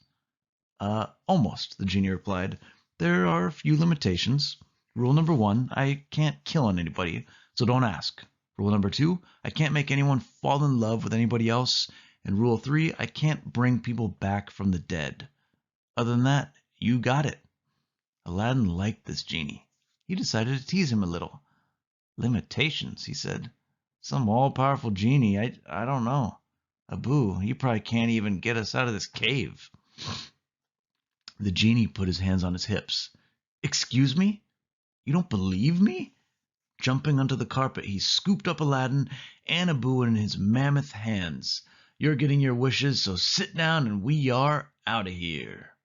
S1: Almost, the genie replied. "There are a few limitations. Rule number 1, I can't kill anybody, so don't ask. Rule number 2, I can't make anyone fall in love with anybody else. And rule 3, I can't bring people back from the dead. Other than that, you got it." Aladdin liked this genie. He decided to tease him a little. "Limitations," he said. "Some all-powerful genie, I don't know. Abu, you probably can't even get us out of this cave." The genie put his hands on his hips. "Excuse me? You don't believe me?" Jumping onto the carpet, he scooped up Aladdin and Abu in his mammoth hands. "You're getting your wishes, so sit down and we are out of here."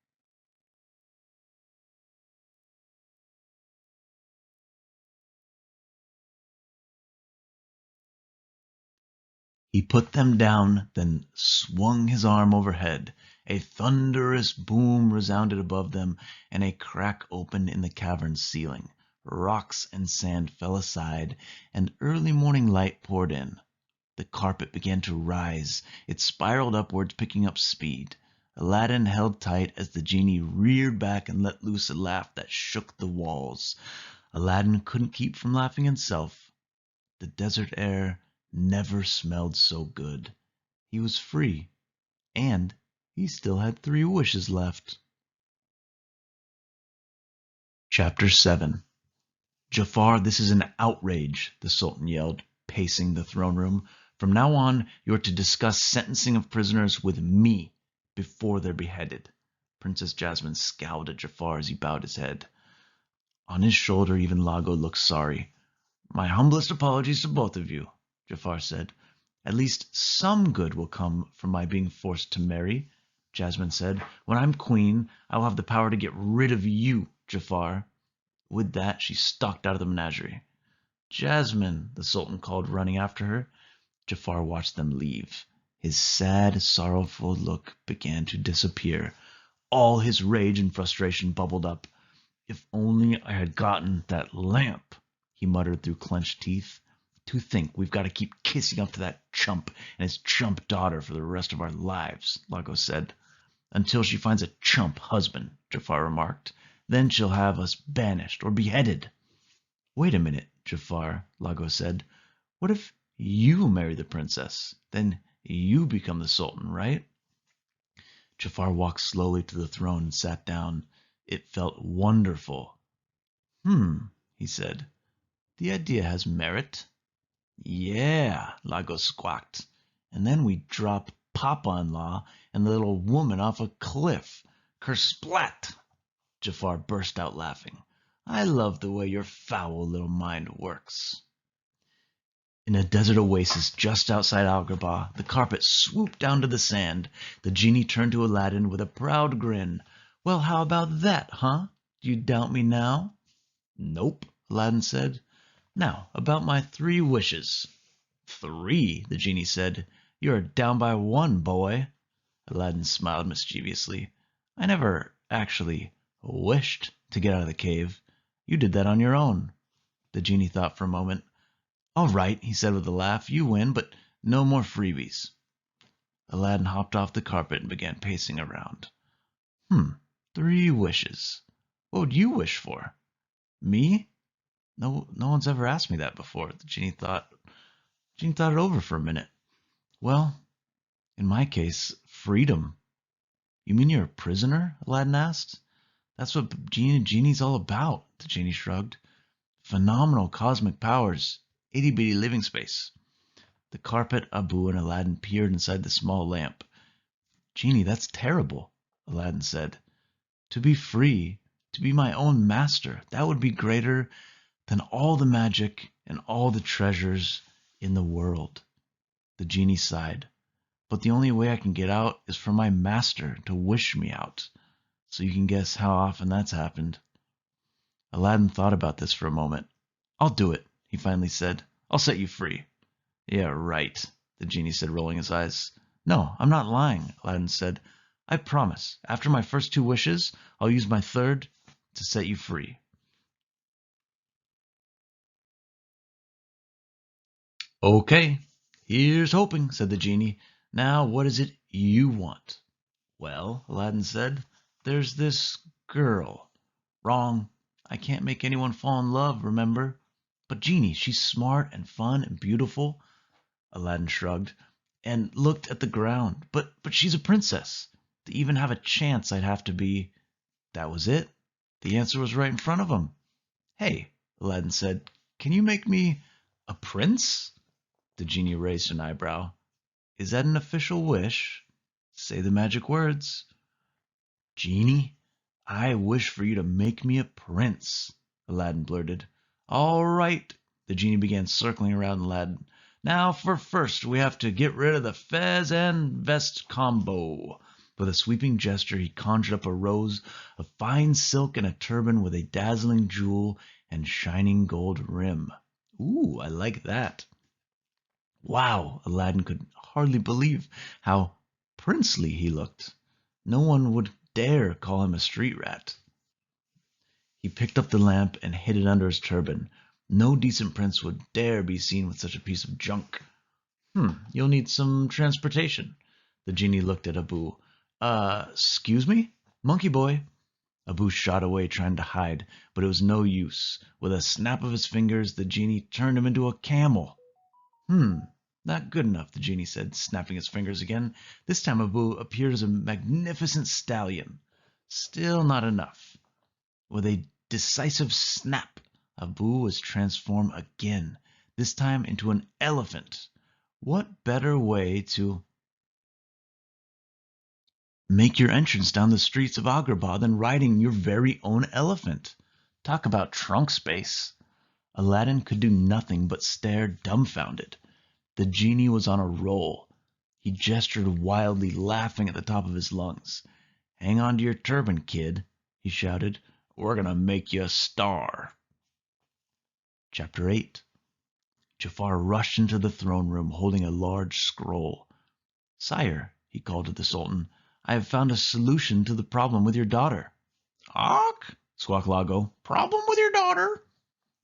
S1: He put them down, then swung his arm overhead. A thunderous boom resounded above them, and a crack opened in the cavern's ceiling. Rocks and sand fell aside, and early morning light poured in. The carpet began to rise. It spiraled upwards, picking up speed. Aladdin held tight as the genie reared back and let loose a laugh that shook the walls. Aladdin couldn't keep from laughing himself. The desert air never smelled so good. He was free, and he still had 3 wishes left. Chapter 7. "Jafar, this is an outrage," the Sultan yelled, pacing the throne room. "From now on, you are to discuss sentencing of prisoners with me before they're beheaded." Princess Jasmine scowled at Jafar as he bowed his head. On his shoulder, even Lago looked sorry. My humblest apologies to both of you, Jafar said. At least some good will come from my being forced to marry, Jasmine said. When I'm queen, I will have the power to get rid of you, Jafar. With that, she stalked out of the menagerie. Jasmine, the Sultan called, running after her. Jafar watched them leave. His sad, sorrowful look began to disappear. All his rage and frustration bubbled up. If only I had gotten that lamp, he muttered through clenched teeth. To think we've got to keep kissing up to that chump and his chump daughter for the rest of our lives, Lago said. Until she finds a chump husband, Jafar remarked. Then she'll have us banished or beheaded. Wait a minute, Jafar, Lago said. What if you marry the princess? Then you become the sultan, right? Jafar walked slowly to the throne and sat down. It felt wonderful. He said. The idea has merit. Yeah, Lago squawked. And then we drop Papa-in-law and the little woman off a cliff. Kersplat! Jafar burst out laughing. I love the way your foul little mind works. In a desert oasis just outside Agrabah, the carpet swooped down to the sand. The genie turned to Aladdin with a proud grin. Well, how about that, huh? Do you doubt me now? Nope, Aladdin said. Now, about my 3 wishes. 3, the genie said. You're down by 1, boy. Aladdin smiled mischievously. I never actually wished to get out of the cave. You did that on your own. The genie thought for a moment. All right, he said with a laugh. You win, but no more freebies. Aladdin hopped off the carpet and began pacing around. 3 wishes. What would you wish for? Me? No one's ever asked me that before. The genie thought it over for a minute. Well, in my case, freedom. You mean you're a prisoner? Aladdin asked. That's what genie's all about, the genie shrugged. Phenomenal cosmic powers, itty-bitty living space. The carpet, Abu, and Aladdin peered inside the small lamp. Genie, that's terrible, Aladdin said. To be free, to be my own master, that would be greater than all the magic and all the treasures in the world. The genie sighed. But the only way I can get out is for my master to wish me out. So you can guess how often that's happened. Aladdin thought about this for a moment. I'll do it, he finally said. I'll set you free. Yeah, right, the genie said, rolling his eyes. No, I'm not lying, Aladdin said. I promise, after my first 2 wishes, I'll use my 3rd to set you free. Okay, here's hoping, said the genie. Now, what is it you want? Well, Aladdin said, there's this girl. Wrong. I can't make anyone fall in love, remember? But Genie, she's smart and fun and beautiful. Aladdin shrugged and looked at the ground. But she's a princess. To even have a chance, I'd have to be... That was it. The answer was right in front of him. Hey, Aladdin said, can you make me a prince? The genie raised an eyebrow. Is that an official wish? Say the magic words. Genie, I wish for you to make me a prince, Aladdin blurted. All right, the genie began circling around Aladdin. Now, for first, we have to get rid of the fez and vest combo. With a sweeping gesture, he conjured up a rose of fine silk and a turban with a dazzling jewel and shining gold rim. Ooh, I like that. Wow, Aladdin could hardly believe how princely he looked. No one would dare call him a street rat. He picked up the lamp and hid it under his turban. No decent prince would dare be seen with such a piece of junk. You'll need some transportation. The genie looked at Abu. Excuse me? Monkey boy. Abu shot away trying to hide, but it was no use. With a snap of his fingers, the genie turned him into a camel. Not good enough, the genie said, snapping his fingers again. This time Abu appeared as a magnificent stallion. Still not enough. With a decisive snap, Abu was transformed again, this time into an elephant. What better way to make your entrance down the streets of Agrabah than riding your very own elephant? Talk about trunk space. Aladdin could do nothing but stare dumbfounded. The genie was on a roll. He gestured wildly, laughing at the top of his lungs. "Hang on to your turban, kid," he shouted. "We're gonna make you a star." Chapter 8. Jafar rushed into the throne room holding a large scroll. "Sire," he called to the Sultan, "I have found a solution to the problem with your daughter." "Ach!" squawked Lago. "Problem with your daughter?"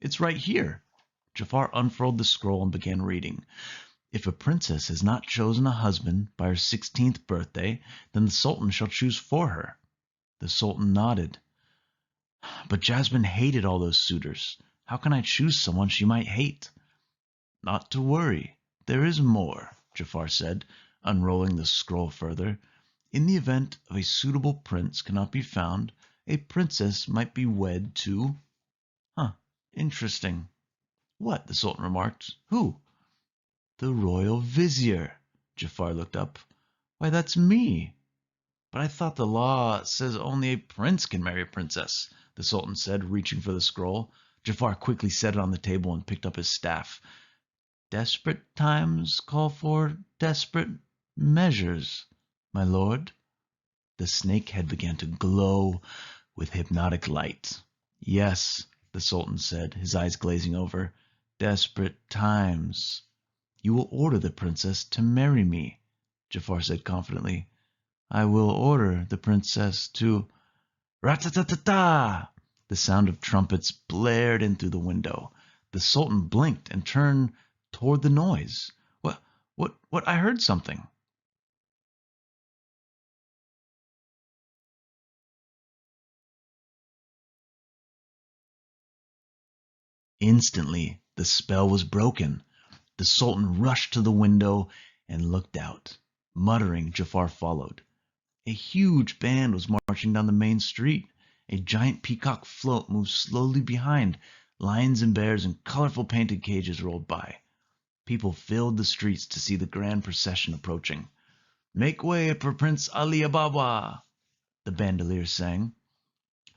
S1: "It's right here." Jafar unfurled the scroll and began reading. "If a princess has not chosen a husband by her 16th birthday, then the Sultan shall choose for her." The Sultan nodded. "But Jasmine hated all those suitors. How can I choose someone she might hate?" "Not to worry. There is more," Jafar said, unrolling the scroll further. "In the event of a suitable prince cannot be found, a princess might be wed to—" "Huh, interesting." "What?" the Sultan remarked. "Who?" "The royal vizier." Jafar looked up. "Why, that's me." "But I thought the law says only a prince can marry a princess," the Sultan said, reaching for the scroll. Jafar quickly set it on the table and picked up his staff. "Desperate times call for desperate measures, my lord." The snake head began to glow with hypnotic light. "Yes," the Sultan said, his eyes glazing over. "Desperate times." "You will order the princess to marry me," Jafar said confidently. "I will order the princess to—" Rat-ta-ta-ta-ta! The sound of trumpets blared in through the window. The Sultan blinked and turned toward the noise. What? I heard something." Instantly, the spell was broken. The Sultan rushed to the window and looked out. Muttering, Jafar followed. A huge band was marching down the main street. A giant peacock float moved slowly behind. Lions and bears in colorful painted cages rolled by. People filled the streets to see the grand procession approaching. "Make way for Prince Ali Ababa," the bandolier sang.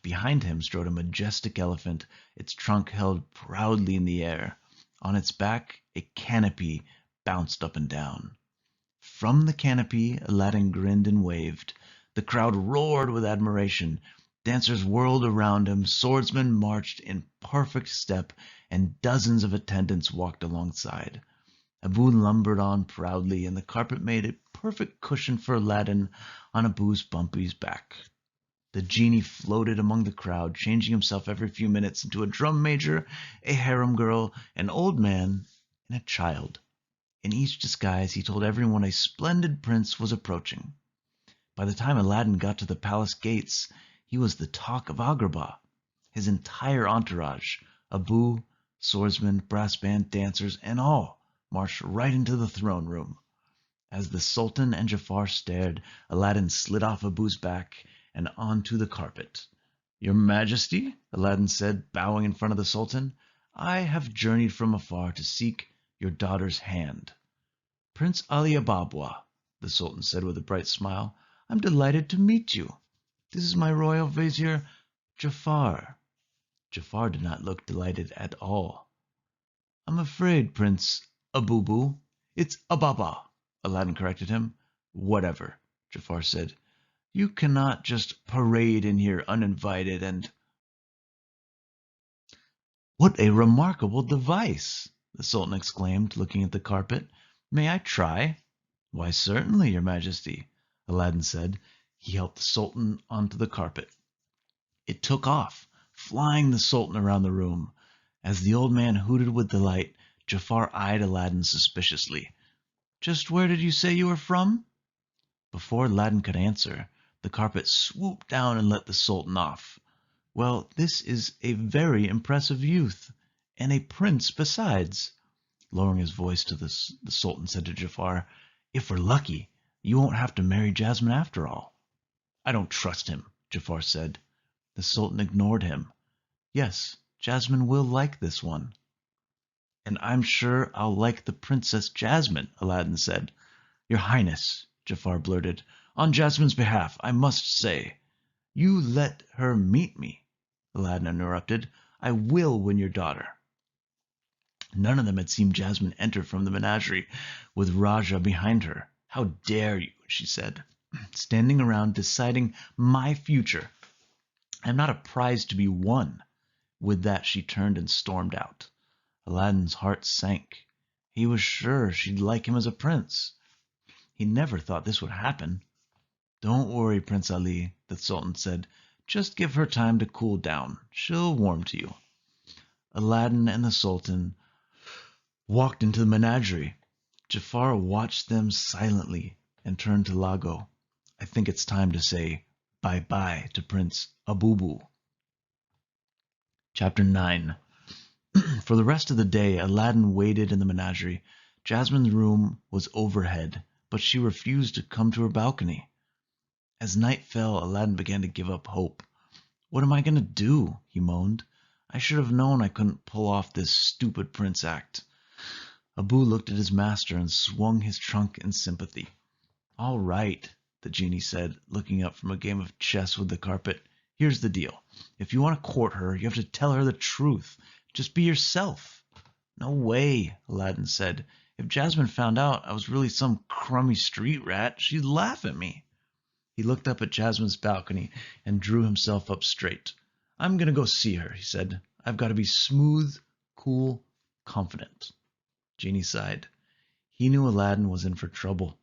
S1: Behind him strode a majestic elephant, its trunk held proudly in the air. On its back a canopy bounced up and down. From the canopy Aladdin grinned and waved. The crowd roared with admiration. Dancers whirled around him, swordsmen marched in perfect step, and dozens of attendants walked alongside. Abu lumbered on proudly, and the carpet made a perfect cushion for Aladdin on Abu's bumpy back. The genie floated among the crowd, changing himself every few minutes into a drum major, a harem girl, an old man, and a child. In each disguise he told everyone a splendid prince was approaching. By the time Aladdin got to the palace gates, he was the talk of Agrabah. His entire entourage, Abu, swordsmen, brass band, dancers, and all, marched right into the throne room. As the Sultan and Jafar stared, Aladdin slid off Abu's back and onto the carpet. "Your Majesty," Aladdin said, bowing in front of the Sultan, "I have journeyed from afar to seek your daughter's hand." "Prince Ali Ababwa," the Sultan said with a bright smile, "I'm delighted to meet you. This is my royal vizier, Jafar." Jafar did not look delighted at all. "I'm afraid, Prince Abubu, it's Ababa," Aladdin corrected him. "Whatever," Jafar said. "You cannot just parade in here uninvited and—" "What a remarkable device!" the Sultan exclaimed, looking at the carpet. "May I try?" "Why, certainly, your Majesty," Aladdin said. He helped the Sultan onto the carpet. It took off, flying the Sultan around the room. As the old man hooted with delight, Jafar eyed Aladdin suspiciously. "Just where did you say you were from?" Before Aladdin could answer, the carpet swooped down and let the Sultan off. "Well, this is a very impressive youth, and a prince besides." Lowering his voice to the Sultan said to Jafar, "If we're lucky, you won't have to marry Jasmine after all." "I don't trust him," Jafar said. The Sultan ignored him. "Yes, Jasmine will like this one." "And I'm sure I'll like the Princess Jasmine," Aladdin said. "Your Highness," Jafar blurted, "on Jasmine's behalf, I must say—" "You let her meet me," Aladdin interrupted. "I will win your daughter." None of them had seen Jasmine enter from the menagerie with Raja behind her. "How dare you?" she said. "Standing around deciding my future. I'm not a prize to be won." With that she turned and stormed out. Aladdin's heart sank. He was sure she'd like him as a prince. He never thought this would happen. "Don't worry, Prince Ali," the Sultan said. "Just give her time to cool down. She'll warm to you." Aladdin and the Sultan walked into the menagerie. Jafar watched them silently and turned to Lago. "I think it's time to say bye-bye to Prince Abubu." Chapter 9. For the rest of the day, Aladdin waited in the menagerie. Jasmine's room was overhead, but she refused to come to her balcony. As night fell, Aladdin began to give up hope. "What am I going to do?" he moaned. "I should have known I couldn't pull off this stupid prince act." Abu looked at his master and swung his trunk in sympathy. "All right," the genie said, looking up from a game of chess with the carpet. "Here's the deal. If you want to court her, you have to tell her the truth. Just be yourself." "No way," Aladdin said. "If Jasmine found out I was really some crummy street rat, she'd laugh at me." He looked up at Jasmine's balcony and drew himself up straight. "I'm going to go see her," he said. "I've got to be smooth, cool, confident." Genie sighed. He knew Aladdin was in for trouble.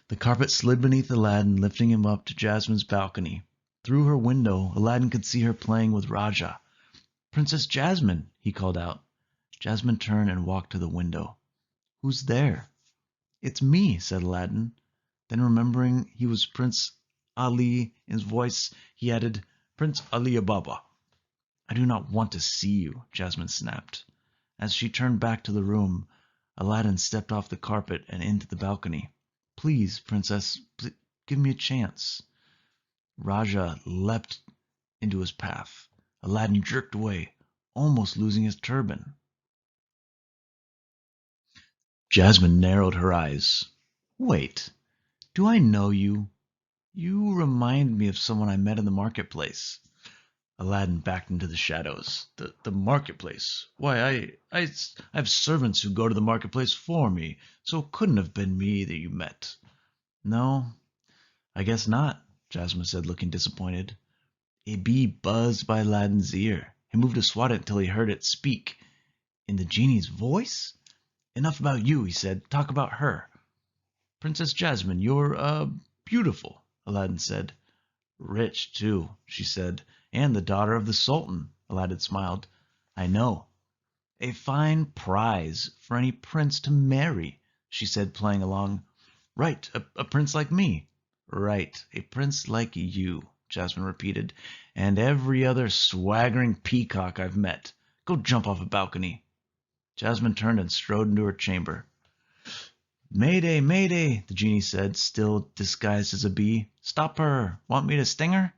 S1: The carpet slid beneath Aladdin, lifting him up to Jasmine's balcony. Through her window, Aladdin could see her playing with Raja. "Princess Jasmine," he called out. Jasmine turned and walked to the window. "Who's there?" "It's me," said Aladdin. Then, remembering he was Prince Ali in his voice, he added, "Prince Ali Ababa." "I do not want to see you," Jasmine snapped. As she turned back to the room, Aladdin stepped off the carpet and into the balcony. "Please, Princess, give me a chance." Raja leapt into his path. Aladdin jerked away, almost losing his turban. Jasmine narrowed her eyes. "Wait, do I know you? You remind me of someone I met in the marketplace." Aladdin backed into the shadows. The marketplace? Why, I have servants who go to the marketplace for me, so it couldn't have been me that you met." "No, I guess not," Jasmine said, looking disappointed. A bee buzzed by Aladdin's ear. He moved to swat it until he heard it speak. In the genie's voice? "Enough about you," he said. "Talk about her." "Princess Jasmine, you're beautiful," Aladdin said. "Rich, too," she said. "And the daughter of the Sultan," Aladdin smiled. "I know." "A fine prize for any prince to marry," she said, playing along. "Right, a prince like me." "Right, a prince like you," Jasmine repeated, "and every other swaggering peacock I've met. Go jump off a balcony." Jasmine turned and strode into her chamber. "Mayday, mayday," the genie said, still disguised as a bee. "Stop her. Want me to sting her?"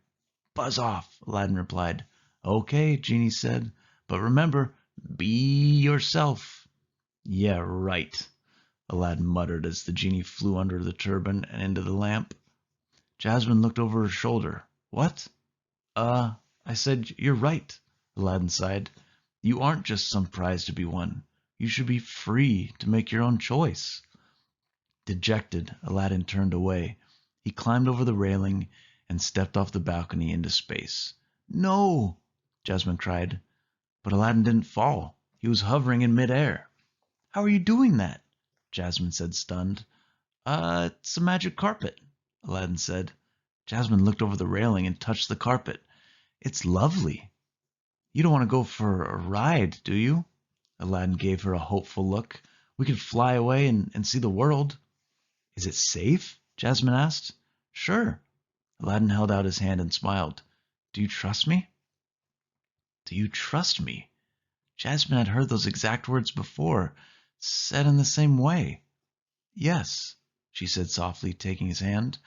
S1: "Buzz off," Aladdin replied. "Okay," Genie said, "but remember, be yourself." "Yeah, right," Aladdin muttered as the genie flew under the turban and into the lamp. Jasmine looked over her shoulder. "What?" I said you're right," Aladdin sighed. "You aren't just some prize to be won. You should be free to make your own choice." Dejected, Aladdin turned away. He climbed over the railing and stepped off the balcony into space. "No!" Jasmine cried. But Aladdin didn't fall. He was hovering in midair. "How are you doing that?" Jasmine said, stunned. It's a magic carpet," Aladdin said. Jasmine looked over the railing and touched the carpet. "It's lovely." "You don't want to go for a ride, do you?" Aladdin gave her a hopeful look. "We could fly away and see the world." "Is it safe?" Jasmine asked. "Sure." Aladdin held out his hand and smiled. "Do you trust me?" "Do you trust me?" Jasmine had heard those exact words before, said in the same way. "Yes," she said softly, taking his hand.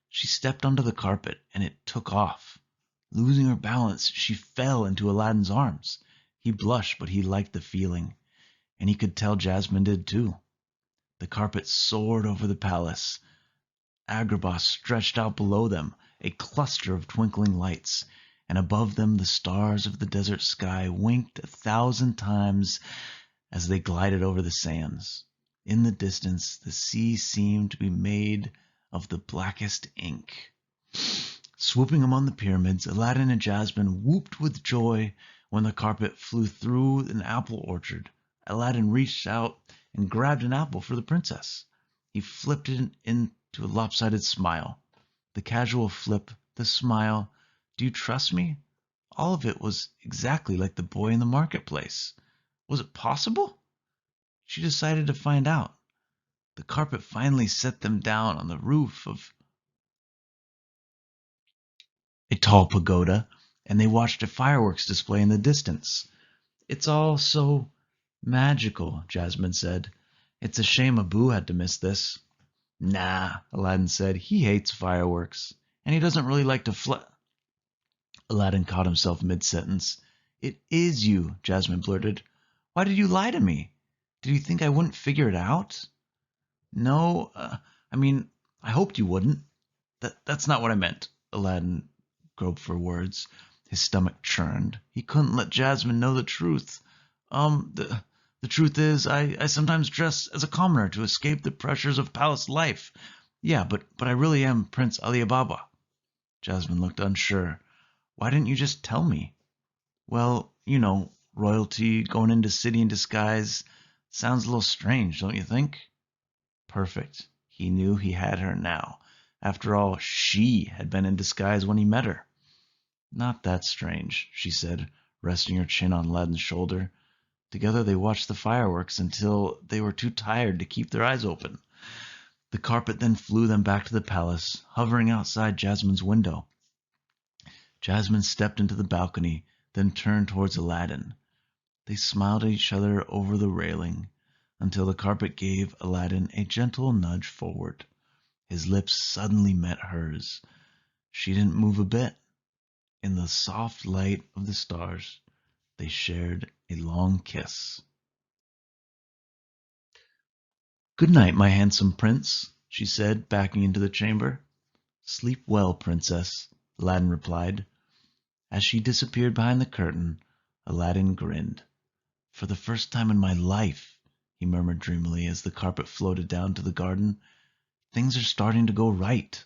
S1: She stepped onto the carpet, and it took off. Losing her balance, she fell into Aladdin's arms. He blushed, but he liked the feeling, and he could tell Jasmine did too. The carpet soared over the palace. Agrabah stretched out below them, a cluster of twinkling lights, and above them the stars of the desert sky winked 1,000 times as they glided over the sands. In the distance, the sea seemed to be made of the blackest ink. Swooping among the pyramids, Aladdin and Jasmine whooped with joy when the carpet flew through an apple orchard. Aladdin reached out and grabbed an apple for the princess. He flipped it into a lopsided smile. The casual flip, the smile. Do you trust me? All of it was exactly like the boy in the marketplace. Was it possible? She decided to find out. The carpet finally set them down on the roof of a tall pagoda, and they watched a fireworks display in the distance. It's all so magical, Jasmine said. It's a shame Abu had to miss this. Nah, Aladdin said. He hates fireworks, and he doesn't really like to fly. Aladdin caught himself mid-sentence. It is you, Jasmine blurted. Why did you lie to me? Did you think I wouldn't figure it out? No, I mean, I hoped you wouldn't. That's not what I meant. Aladdin groped for words. His stomach churned. He couldn't let Jasmine know the truth. The truth is, I sometimes dress as a commoner to escape the pressures of palace life. Yeah, but I really am Prince Ali Baba. Jasmine looked unsure. Why didn't you just tell me? Well, royalty going into city in disguise sounds a little strange, don't you think? Perfect. He knew he had her now. After all, she had been in disguise when he met her. Not that strange, she said, resting her chin on Aladdin's shoulder. Together they watched the fireworks until they were too tired to keep their eyes open. The carpet then flew them back to the palace, hovering outside Jasmine's window. Jasmine stepped into the balcony, then turned towards Aladdin. They smiled at each other over the railing until the carpet gave Aladdin a gentle nudge forward. His lips suddenly met hers. She didn't move a bit. In the soft light of the stars, they shared a long kiss. Good night, my handsome prince, she said, backing into the chamber. Sleep well, princess, Aladdin replied. As she disappeared behind the curtain, Aladdin grinned. For the first time in my life, he murmured dreamily as the carpet floated down to the garden, things are starting to go right.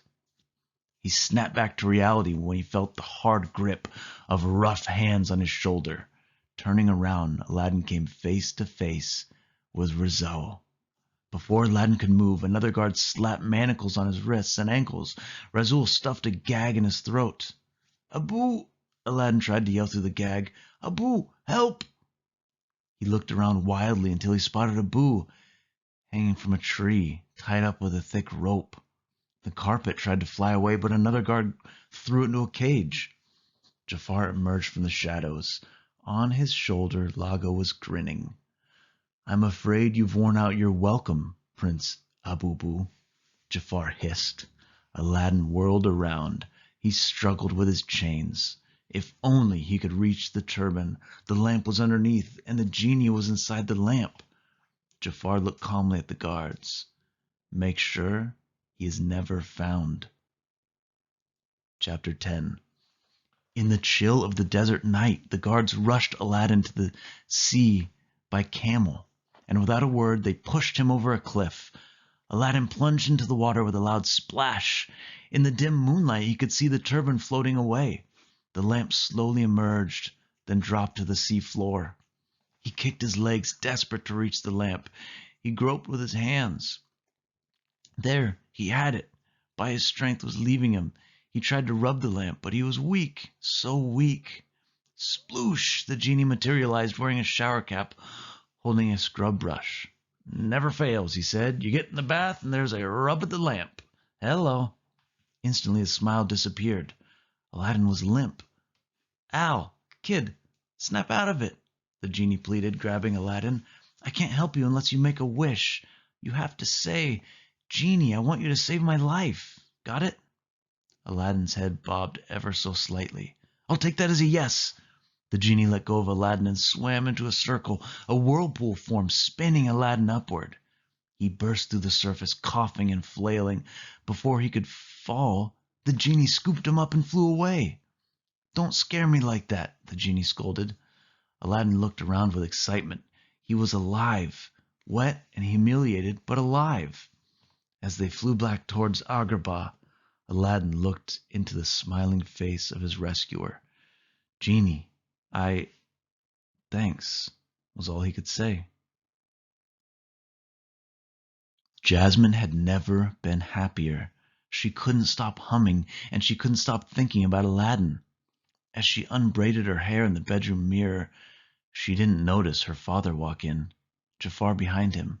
S1: He snapped back to reality when he felt the hard grip of rough hands on his shoulder. Turning around, Aladdin came face to face with Rizal. Before Aladdin could move, another guard slapped manacles on his wrists and ankles. Rasul stuffed a gag in his throat. Abu! Aladdin tried to yell through the gag. Abu, help! He looked around wildly until he spotted Abu hanging from a tree, tied up with a thick rope. The carpet tried to fly away, but another guard threw it into a cage. Jafar emerged from the shadows. On his shoulder, Lago was grinning. I'm afraid you've worn out your welcome, Prince Abubu, Jafar hissed. Aladdin whirled around. He struggled with his chains. If only he could reach the turban. The lamp was underneath, and the genie was inside the lamp. Jafar looked calmly at the guards. Make sure he is never found. Chapter 10. In the chill of the desert night, the guards rushed Aladdin to the sea by camel, and without a word they pushed him over a cliff. Aladdin plunged into the water with a loud splash. In the dim moonlight he could see the turban floating away. The lamp slowly emerged, then dropped to the sea floor. He kicked his legs, desperate to reach the lamp. He groped with his hands. There, he had it. But his strength was leaving him. He tried to rub the lamp, but he was weak, so weak. Sploosh! The genie materialized wearing a shower cap, holding a scrub brush. Never fails, he said. You get in the bath and there's a rub at the lamp. Hello. Instantly his smile disappeared. Aladdin was limp. Al, kid, snap out of it, the genie pleaded, grabbing Aladdin. I can't help you unless you make a wish. You have to say, Genie, I want you to save my life. Got it? Aladdin's head bobbed ever so slightly. I'll take that as a yes. The genie let go of Aladdin and swam into a circle. A whirlpool formed, spinning Aladdin upward. He burst through the surface, coughing and flailing. Before he could fall, the genie scooped him up and flew away. Don't scare me like that, the genie scolded. Aladdin looked around with excitement. He was alive, wet and humiliated, but alive. As they flew back towards Agrabah, Aladdin looked into the smiling face of his rescuer. "Genie, thanks," was all he could say. Jasmine had never been happier. She couldn't stop humming, and she couldn't stop thinking about Aladdin. As she unbraided her hair in the bedroom mirror, she didn't notice her father walk in, Jafar behind him.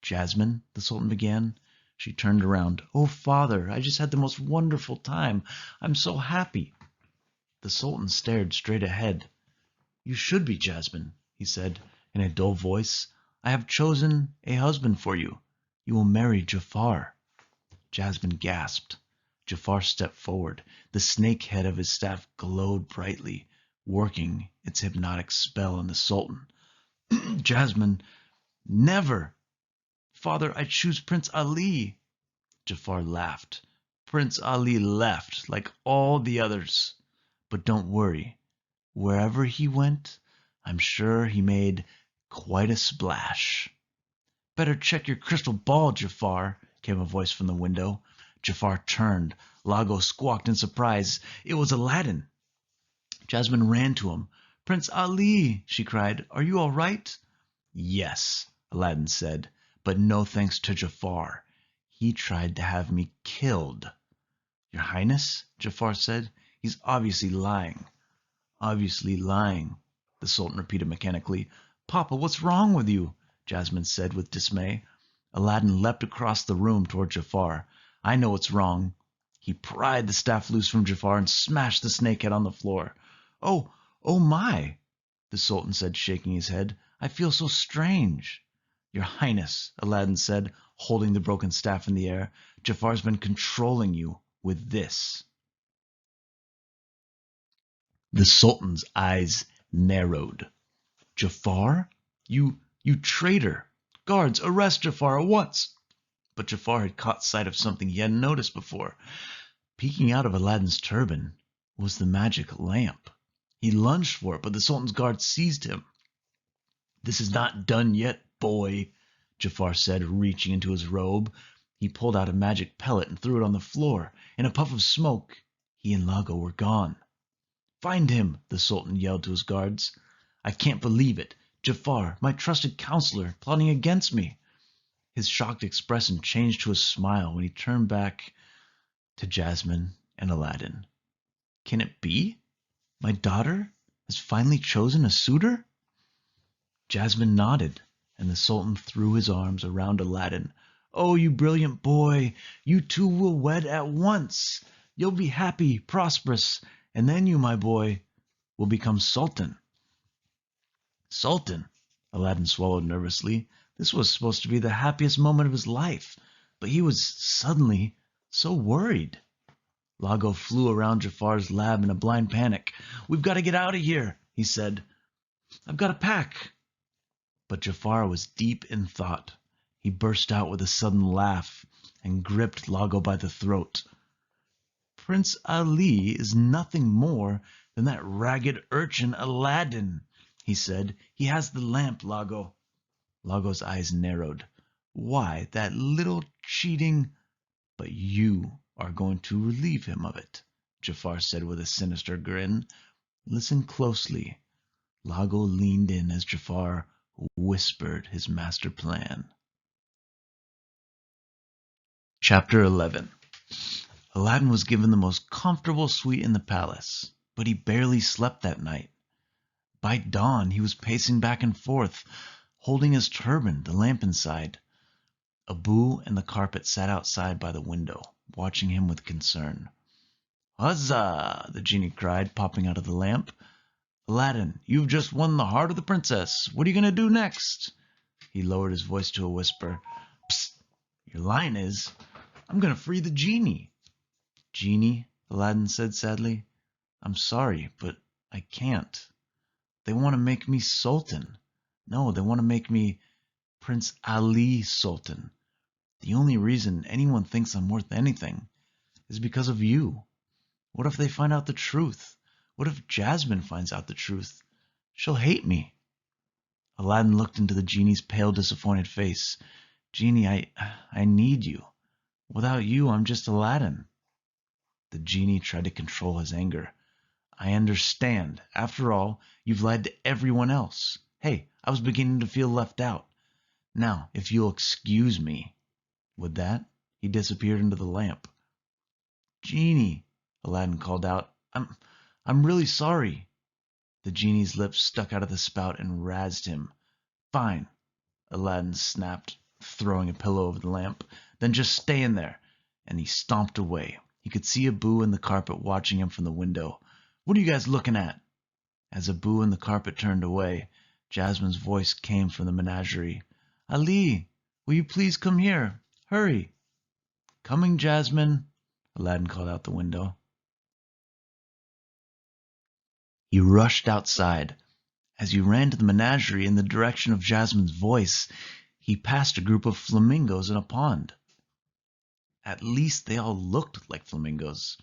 S1: "Jasmine," the Sultan began. She turned around. "Oh, father, I just had the most wonderful time. I'm so happy." The Sultan stared straight ahead. "You should be, Jasmine," he said in a dull voice. "I have chosen a husband for you. You will marry Jafar." Jasmine gasped. Jafar stepped forward. The snake head of his staff glowed brightly, working its hypnotic spell on the Sultan. "Jasmine, never! Father, I choose Prince Ali." Jafar laughed. "Prince Ali left, like all the others. But don't worry. Wherever he went, I'm sure he made quite a splash." "Better check your crystal ball, Jafar," came a voice from the window. Jafar turned. Lago squawked in surprise. It was Aladdin. Jasmine ran to him. "Prince Ali," she cried, "are you all right?" "Yes," Aladdin said, "but no thanks to Jafar. He tried to have me killed." "Your Highness," Jafar said, "he's obviously lying." "Obviously lying," the Sultan repeated mechanically. "Papa, what's wrong with you?" Jasmine said with dismay. Aladdin leapt across the room toward Jafar. "I know what's wrong." He pried the staff loose from Jafar and smashed the snake head on the floor. "Oh, oh my!" the Sultan said, shaking his head. "I feel so strange." "Your Highness," Aladdin said, holding the broken staff in the air, "Jafar's been controlling you with this." The Sultan's eyes narrowed. "Jafar? You traitor! Guards, arrest Jafar at once!" But Jafar had caught sight of something he hadn't noticed before. Peeking out of Aladdin's turban was the magic lamp. He lunged for it, but the Sultan's guards seized him. "This is not done yet, boy," Jafar said, reaching into his robe. He pulled out a magic pellet and threw it on the floor. In a puff of smoke, he and Lago were gone. "Find him!" the Sultan yelled to his guards. "I can't believe it. Jafar, my trusted counselor, plotting against me." His shocked expression changed to a smile when he turned back to Jasmine and Aladdin. "Can it be? My daughter has finally chosen a suitor?" Jasmine nodded, and the Sultan threw his arms around Aladdin. "Oh, you brilliant boy! You two will wed at once. You'll be happy, prosperous, and then you, my boy, will become Sultan." "Sultan?" Aladdin swallowed nervously. This was supposed to be the happiest moment of his life, but he was suddenly so worried. Lago flew around Jafar's lab in a blind panic. "We've got to get out of here," he said. "I've got to pack." But Jafar was deep in thought. He burst out with a sudden laugh and gripped Lago by the throat. "Prince Ali is nothing more than that ragged urchin Aladdin," he said. "He has the lamp, Lago." Lago's eyes narrowed. "Why, that little cheating—" "But you are going to relieve him of it," Jafar said with a sinister grin. "Listen closely." Lago leaned in as Jafar whispered his master plan. Chapter 11. Aladdin was given the most comfortable suite in the palace, but he barely slept that night. By dawn he was pacing back and forth, holding his turban, the lamp inside. Abu and the carpet sat outside by the window, watching him with concern. "Huzzah!" the genie cried, popping out of the lamp. "Aladdin, you've just won the heart of the princess. What are you going to do next?" He lowered his voice to a whisper. "Psst! Your line is, I'm going to free the genie." "Genie," Aladdin said sadly, "I'm sorry, but I can't. They want to make me Sultan. No, they want to make me Prince Ali Sultan. The only reason anyone thinks I'm worth anything is because of you. What if they find out the truth? What if Jasmine finds out the truth? She'll hate me." Aladdin looked into the genie's pale, disappointed face. "Genie, I need you. Without you, I'm just Aladdin." The genie tried to control his anger. "I understand. After all, you've lied to everyone else. Hey, I was beginning to feel left out. Now, if you'll excuse me." With that, he disappeared into the lamp. "Genie," Aladdin called out, I'm really sorry." The genie's lips stuck out of the spout and razzed him. "Fine," Aladdin snapped, throwing a pillow over the lamp. "Then just stay in there." And he stomped away. He could see Abu in the carpet watching him from the window. "What are you guys looking at?" As Abu and the carpet turned away, Jasmine's voice came from the menagerie. "Ali, will you please come here? Hurry." "Coming, Jasmine," Aladdin called out the window. He rushed outside. As he ran to the menagerie in the direction of Jasmine's voice, he passed a group of flamingos in a pond. At least they all looked like flamingos.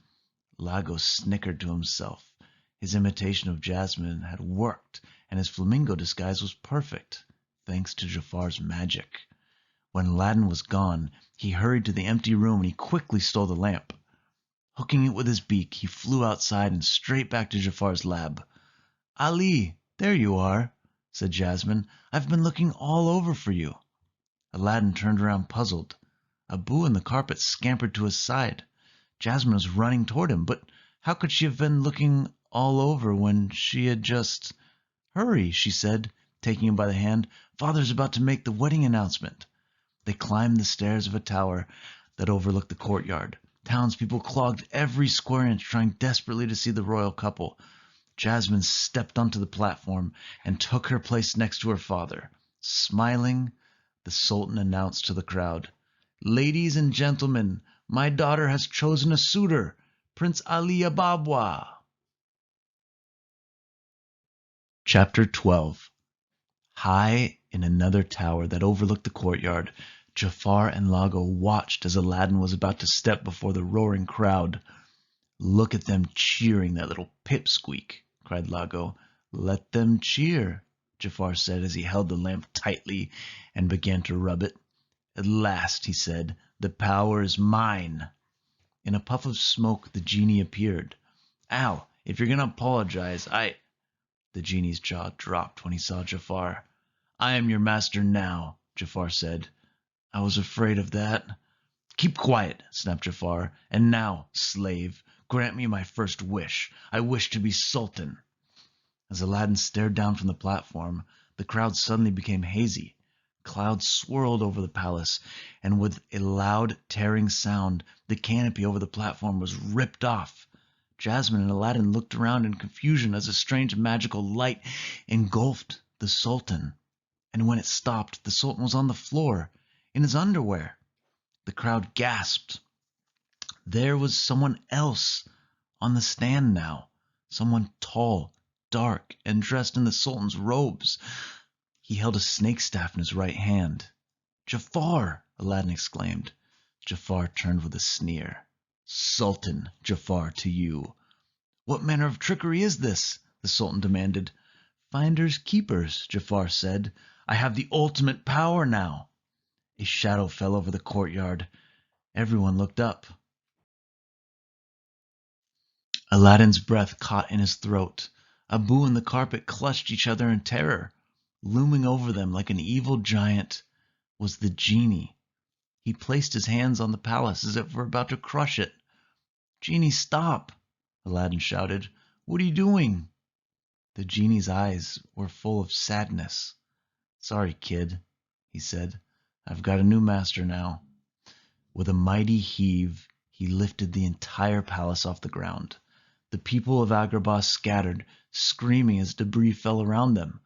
S1: Lago snickered to himself. His imitation of Jasmine had worked, and his flamingo disguise was perfect, thanks to Jafar's magic. When Aladdin was gone, he hurried to the empty room and he quickly stole the lamp. Hooking it with his beak, he flew outside and straight back to Jafar's lab. "Ali, there you are," said Jasmine. "I've been looking all over for you." Aladdin turned around puzzled. Abu and the carpet scampered to his side. Jasmine was running toward him, but how could she have been looking all over when she had just... "Hurry," she said, taking him by the hand. "Father's about to make the wedding announcement." They climbed the stairs of a tower that overlooked the courtyard. Townspeople clogged every square inch, trying desperately to see the royal couple. Jasmine stepped onto the platform and took her place next to her father. Smiling, the Sultan announced to the crowd, "Ladies and gentlemen, my daughter has chosen a suitor, Prince Ali Ababwa." Chapter 12. High in another tower that overlooked the courtyard, Jafar and Lago watched as Aladdin was about to step before the roaring crowd. "Look at them cheering that little pipsqueak," cried Lago. "Let them cheer," Jafar said as he held the lamp tightly and began to rub it. "At last," he said, "the power is mine." In a puff of smoke the genie appeared. "Ow, if you're going to apologize, The genie's jaw dropped when he saw Jafar. "I am your master now," Jafar said. "I was afraid of that." "Keep quiet," snapped Jafar. "And now, slave, grant me my first wish. I wish to be sultan." As Aladdin stared down from the platform, the crowd suddenly became hazy. Clouds swirled over the palace, and with a loud, tearing sound, the canopy over the platform was ripped off. Jasmine and Aladdin looked around in confusion as a strange magical light engulfed the Sultan. And when it stopped, the Sultan was on the floor, in his underwear. The crowd gasped. There was someone else on the stand now. Someone tall, dark, and dressed in the Sultan's robes. He held a snake staff in his right hand. "Jafar!" Aladdin exclaimed. Jafar turned with a sneer. "Sultan Jafar to you." "What manner of trickery is this?" the Sultan demanded. "Finders keepers," Jafar said. "I have the ultimate power now." A shadow fell over the courtyard. Everyone looked up. Aladdin's breath caught in his throat. Abu and the carpet clutched each other in terror. Looming over them like an evil giant was the genie. He placed his hands on the palace as if he were about to crush it. "Genie, stop!" Aladdin shouted. "What are you doing?" The genie's eyes were full of sadness. "Sorry, kid," he said. "I've got a new master now." With a mighty heave, he lifted the entire palace off the ground. The people of Agrabah scattered, screaming as debris fell around them.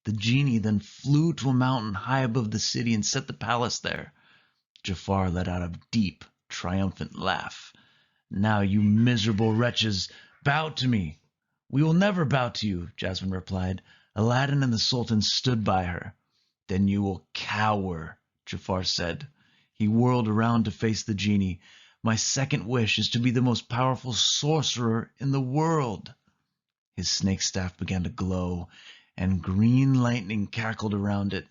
S1: The genie then flew to a mountain high above the city and set the palace there. Jafar let out a deep, triumphant laugh. "Now, you miserable wretches, bow to me." "We will never bow to you," Jasmine replied. Aladdin and the Sultan stood by her. "Then you will cower," Jafar said. He whirled around to face the genie. "My second wish is to be the most powerful sorcerer in the world." His snake staff began to glow, and green lightning cackled around it.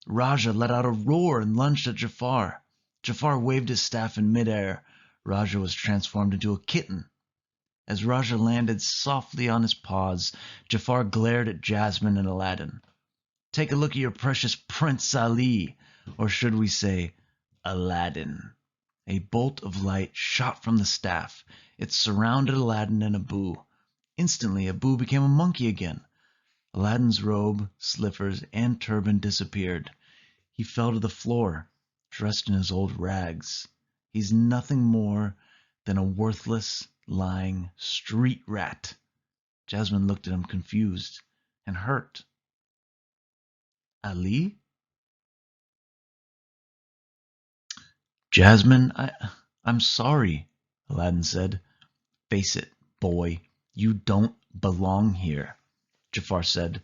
S1: Raja let out a roar and lunged at Jafar. Jafar waved his staff in midair. Raja was transformed into a kitten. As Raja landed softly on his paws, Jafar glared at Jasmine and Aladdin. "Take a look at your precious Prince Ali, or should we say Aladdin?" A bolt of light shot from the staff. It surrounded Aladdin and Abu. Instantly, Abu became a monkey again. Aladdin's robe, slippers, and turban disappeared. He fell to the floor, dressed in his old rags. He's nothing more than a worthless, lying street rat. Jasmine looked at him confused and hurt. "Ali?" "Jasmine, I'm sorry," Aladdin said. "Face it, boy, you don't belong here," Jafar said.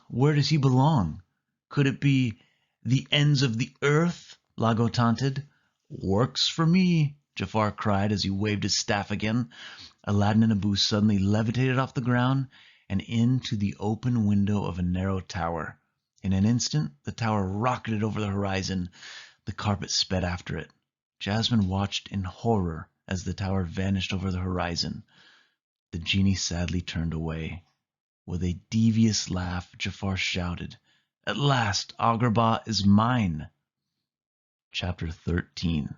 S1: Where does he belong? Could it be the ends of the earth?" Lago taunted. "Works for me," Jafar cried as he waved his staff again. Aladdin and Abu suddenly levitated off the ground and into the open window of a narrow tower. In an instant, the tower rocketed over the horizon. The carpet sped after it. Jasmine watched in horror as the tower vanished over the horizon. The genie sadly turned away. With a devious laugh, Jafar shouted, "At last, Agrabah is mine!" Chapter 13.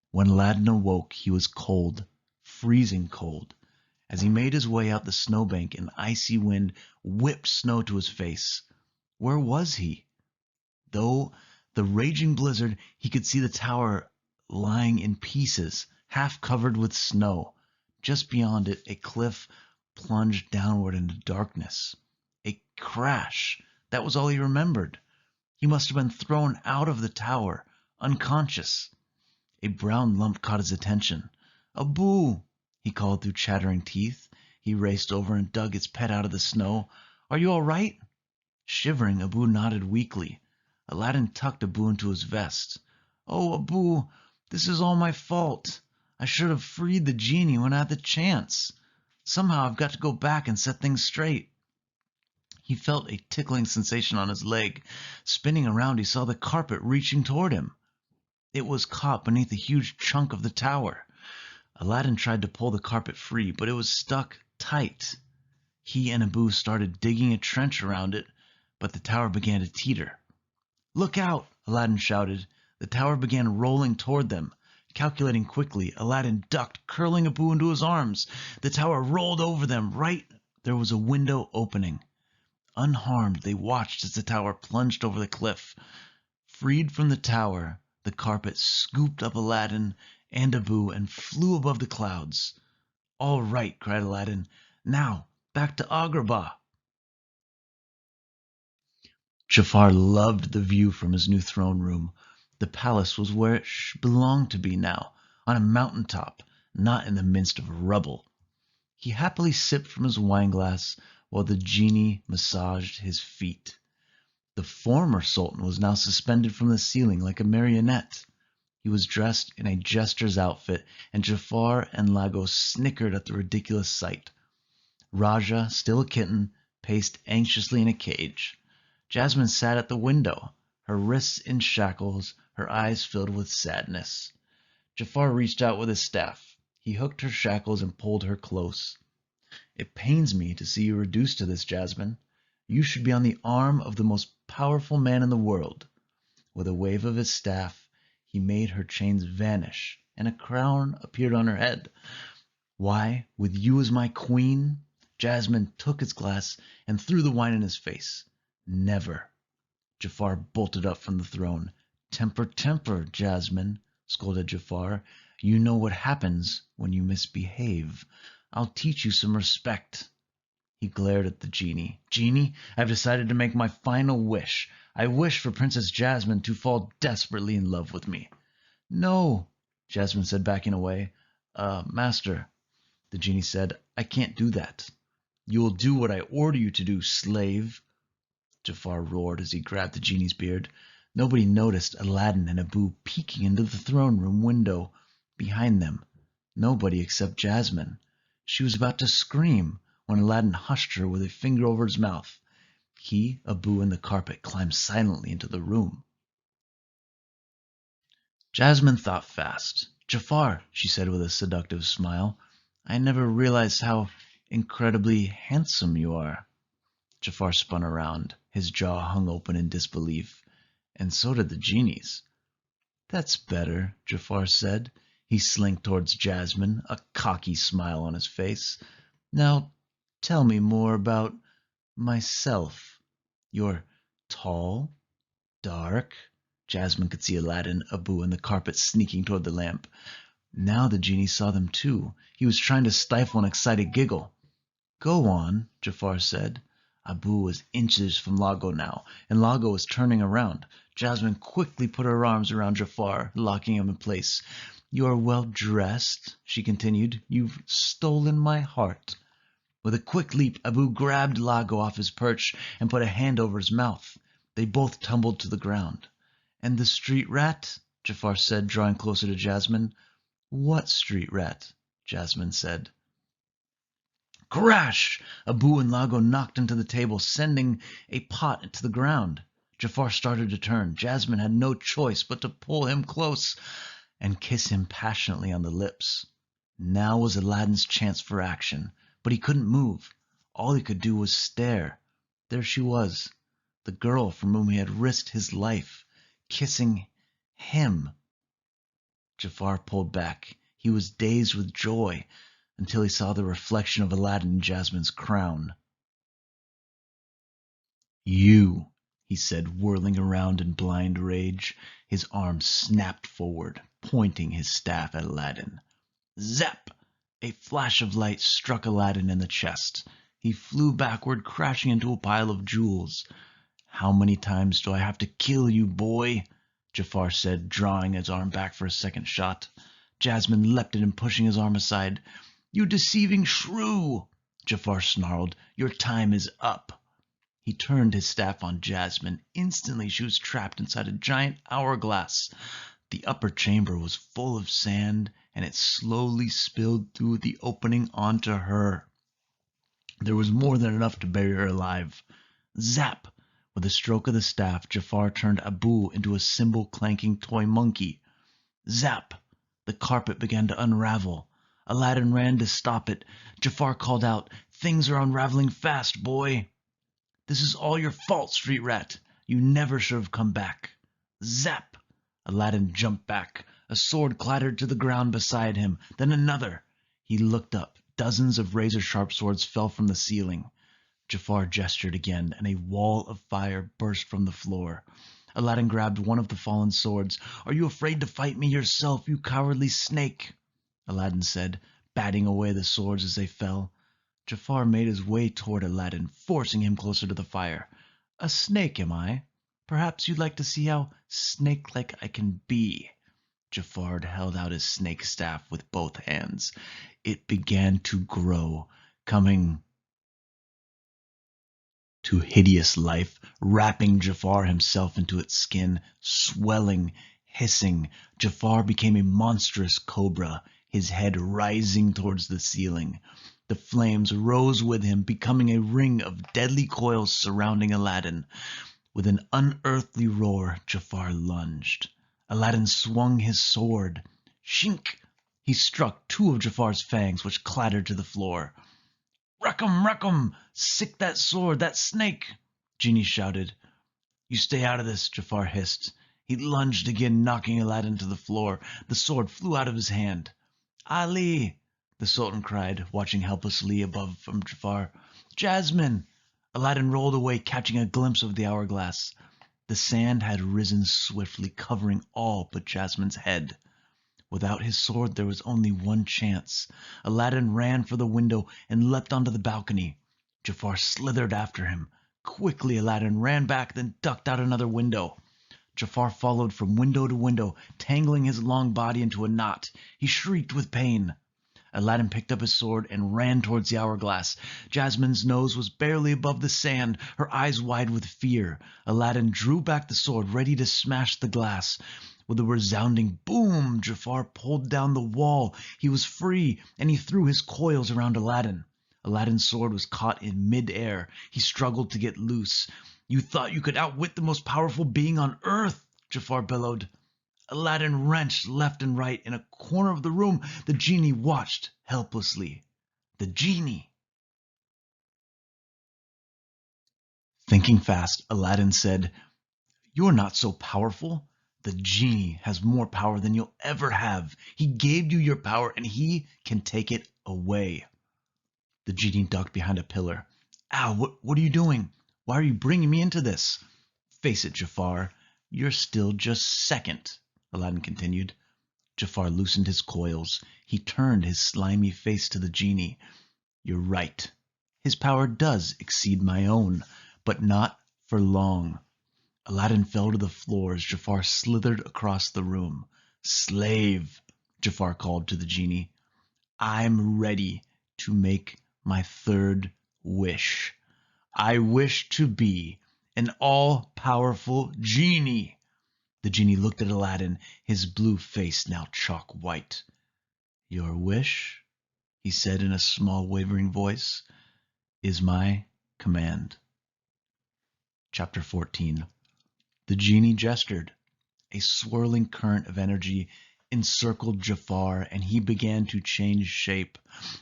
S1: When Aladdin awoke, he was cold, freezing cold. As he made his way out the snowbank, an icy wind whipped snow to his face. Where was he? Though the raging blizzard, he could see the tower lying in pieces, half covered with snow. Just beyond it, a cliff plunged downward into darkness. A crash. That was all he remembered. He must have been thrown out of the tower, unconscious. A brown lump caught his attention. "Abu!" he called through chattering teeth. He raced over and dug his pet out of the snow. "Are you all right?" Shivering, Abu nodded weakly. Aladdin tucked Abu into his vest. "Oh, Abu, this is all my fault. I should have freed the genie when I had the chance. Somehow I've got to go back and set things straight." He felt a tickling sensation on his leg. Spinning around, he saw the carpet reaching toward him. It was caught beneath a huge chunk of the tower. Aladdin tried to pull the carpet free, but it was stuck tight. He and Abu started digging a trench around it, but the tower began to teeter. "Look out!" Aladdin shouted. The tower began rolling toward them. Calculating quickly, Aladdin ducked, curling Abu into his arms. The tower rolled over them. There was a window opening. Unharmed, they watched as the tower plunged over the cliff. Freed from the tower, the carpet scooped up Aladdin and Abu and flew above the clouds. "All right," cried Aladdin. "Now, back to Agrabah." Jafar loved the view from his new throne room. The palace was where it belonged to be now, on a mountain top, not in the midst of rubble. He happily sipped from his wineglass while the genie massaged his feet. The former sultan was now suspended from the ceiling like a marionette. He was dressed in a jester's outfit, and Jafar and Lago snickered at the ridiculous sight. Raja, still a kitten, paced anxiously in a cage. Jasmine sat at the window, her wrists in shackles, her eyes filled with sadness. Jafar reached out with his staff. He hooked her shackles and pulled her close. "It pains me to see you reduced to this, Jasmine. You should be on the arm of the most powerful man in the world." With a wave of his staff, he made her chains vanish, and a crown appeared on her head. "Why, with you as my queen?" Jasmine took his glass and threw the wine in his face. "Never." Jafar bolted up from the throne. "Temper, temper, Jasmine," scolded Jafar. "You know what happens when you misbehave. I'll teach you some respect." He glared at the genie. "Genie, I've decided to make my final wish. I wish for Princess Jasmine to fall desperately in love with me." "No," Jasmine said, backing away. Master," the genie said, "I can't do that." "You will do what I order you to do, slave," Jafar roared as he grabbed the genie's beard. Nobody noticed Aladdin and Abu peeking into the throne room window behind them. Nobody except Jasmine. She was about to scream when Aladdin hushed her with a finger over his mouth. He, Abu, and the carpet climbed silently into the room. Jasmine thought fast. "Jafar," she said with a seductive smile, "I never realized how incredibly handsome you are." Jafar spun around. His jaw hung open in disbelief, and so did the genie's. "That's better," Jafar said. He slinked towards Jasmine, a cocky smile on his face. "Now tell me more about myself. You're tall, dark." Jasmine could see Aladdin, Abu, and the carpet sneaking toward the lamp. Now the genie saw them too. He was trying to stifle an excited giggle. "Go on," Jafar said. Abu was inches from Lago now, and Lago was turning around. Jasmine quickly put her arms around Jafar, locking him in place. "You're well dressed," she continued. "You've stolen my heart." With a quick leap, Abu grabbed Lago off his perch and put a hand over his mouth. They both tumbled to the ground. "And the street rat?" Jafar said, drawing closer to Jasmine. "What street rat?" Jasmine said. Crash! Abu and Lago knocked into the table, sending a pot to the ground. Jafar started to turn. Jasmine had no choice but to pull him close and kiss him passionately on the lips. Now was Aladdin's chance for action, but he couldn't move. All he could do was stare. There she was, the girl from whom he had risked his life, kissing him. Jafar pulled back. He was dazed with joy until he saw the reflection of Aladdin and Jasmine's crown. "You," he said, whirling around in blind rage. His arm snapped forward, pointing his staff at Aladdin. Zap! A flash of light struck Aladdin in the chest. He flew backward, crashing into a pile of jewels. "How many times do I have to kill you, boy?" Jafar said, drawing his arm back for a second shot. Jasmine leapt at him, pushing his arm aside. "You deceiving shrew!" Jafar snarled. "Your time is up." He turned his staff on Jasmine. Instantly she was trapped inside a giant hourglass. The upper chamber was full of sand, and it slowly spilled through the opening onto her. There was more than enough to bury her alive. Zap! With a stroke of the staff, Jafar turned Abu into a cymbal-clanking toy monkey. Zap! The carpet began to unravel. Aladdin ran to stop it. Jafar called out, "Things are unraveling fast, boy." "This is all your fault, street rat. You never should have come back." Zap! Aladdin jumped back. A sword clattered to the ground beside him, then another. He looked up. Dozens of razor-sharp swords fell from the ceiling. Jafar gestured again, and a wall of fire burst from the floor. Aladdin grabbed one of the fallen swords. "Are you afraid to fight me yourself, you cowardly snake?" Aladdin said, batting away the swords as they fell. Jafar made his way toward Aladdin, forcing him closer to the fire. "A snake, am I? Perhaps you'd like to see how snake-like I can be." Jafar held out his snake staff with both hands. It began to grow, coming to hideous life, wrapping Jafar himself into its skin, swelling, hissing. Jafar became a monstrous cobra, his head rising towards the ceiling. The flames rose with him, becoming a ring of deadly coils surrounding Aladdin. With an unearthly roar, Jafar lunged. Aladdin swung his sword. Shink! He struck two of Jafar's fangs, which clattered to the floor. "Wreck 'em! Wreck 'em! Sick that sword! That snake!" Genie shouted. "You stay out of this," Jafar hissed. He lunged again, knocking Aladdin to the floor. The sword flew out of his hand. "Ali!" the Sultan cried, watching helplessly above from Jafar. "Jasmine!" Aladdin rolled away, catching a glimpse of the hourglass. The sand had risen swiftly, covering all but Jasmine's head. Without his sword, there was only one chance. Aladdin ran for the window and leapt onto the balcony. Jafar slithered after him. Quickly, Aladdin ran back, then ducked out another window. Jafar followed from window to window, tangling his long body into a knot. He shrieked with pain. Aladdin picked up his sword and ran towards the hourglass. Jasmine's nose was barely above the sand, her eyes wide with fear. Aladdin drew back the sword, ready to smash the glass. With a resounding boom, Jafar pulled down the wall. He was free, and he threw his coils around Aladdin. Aladdin's sword was caught in mid-air. He struggled to get loose. "You thought you could outwit the most powerful being on earth," Jafar bellowed. Aladdin wrenched left and right. In a corner of the room, the genie watched helplessly. The genie. Thinking fast, Aladdin said, "You're not so powerful. The genie has more power than you'll ever have. He gave you your power, and he can take it away." The genie ducked behind a pillar. "Ow, what are you doing? Why are you bringing me into this?" "Face it, Jafar, you're still just second," Aladdin continued. Jafar loosened his coils. He turned his slimy face to the genie. "You're right. His power does exceed my own, but not for long." Aladdin fell to the floor as Jafar slithered across the room. "Slave," Jafar called to the genie, "I'm ready to make my third wish. I wish to be an all-powerful genie." The genie looked at Aladdin, his blue face now chalk white. "Your wish," he said in a small wavering voice, "is my command." Chapter 14. The genie gestured. A swirling current of energy encircled Jafar, and he began to change shape.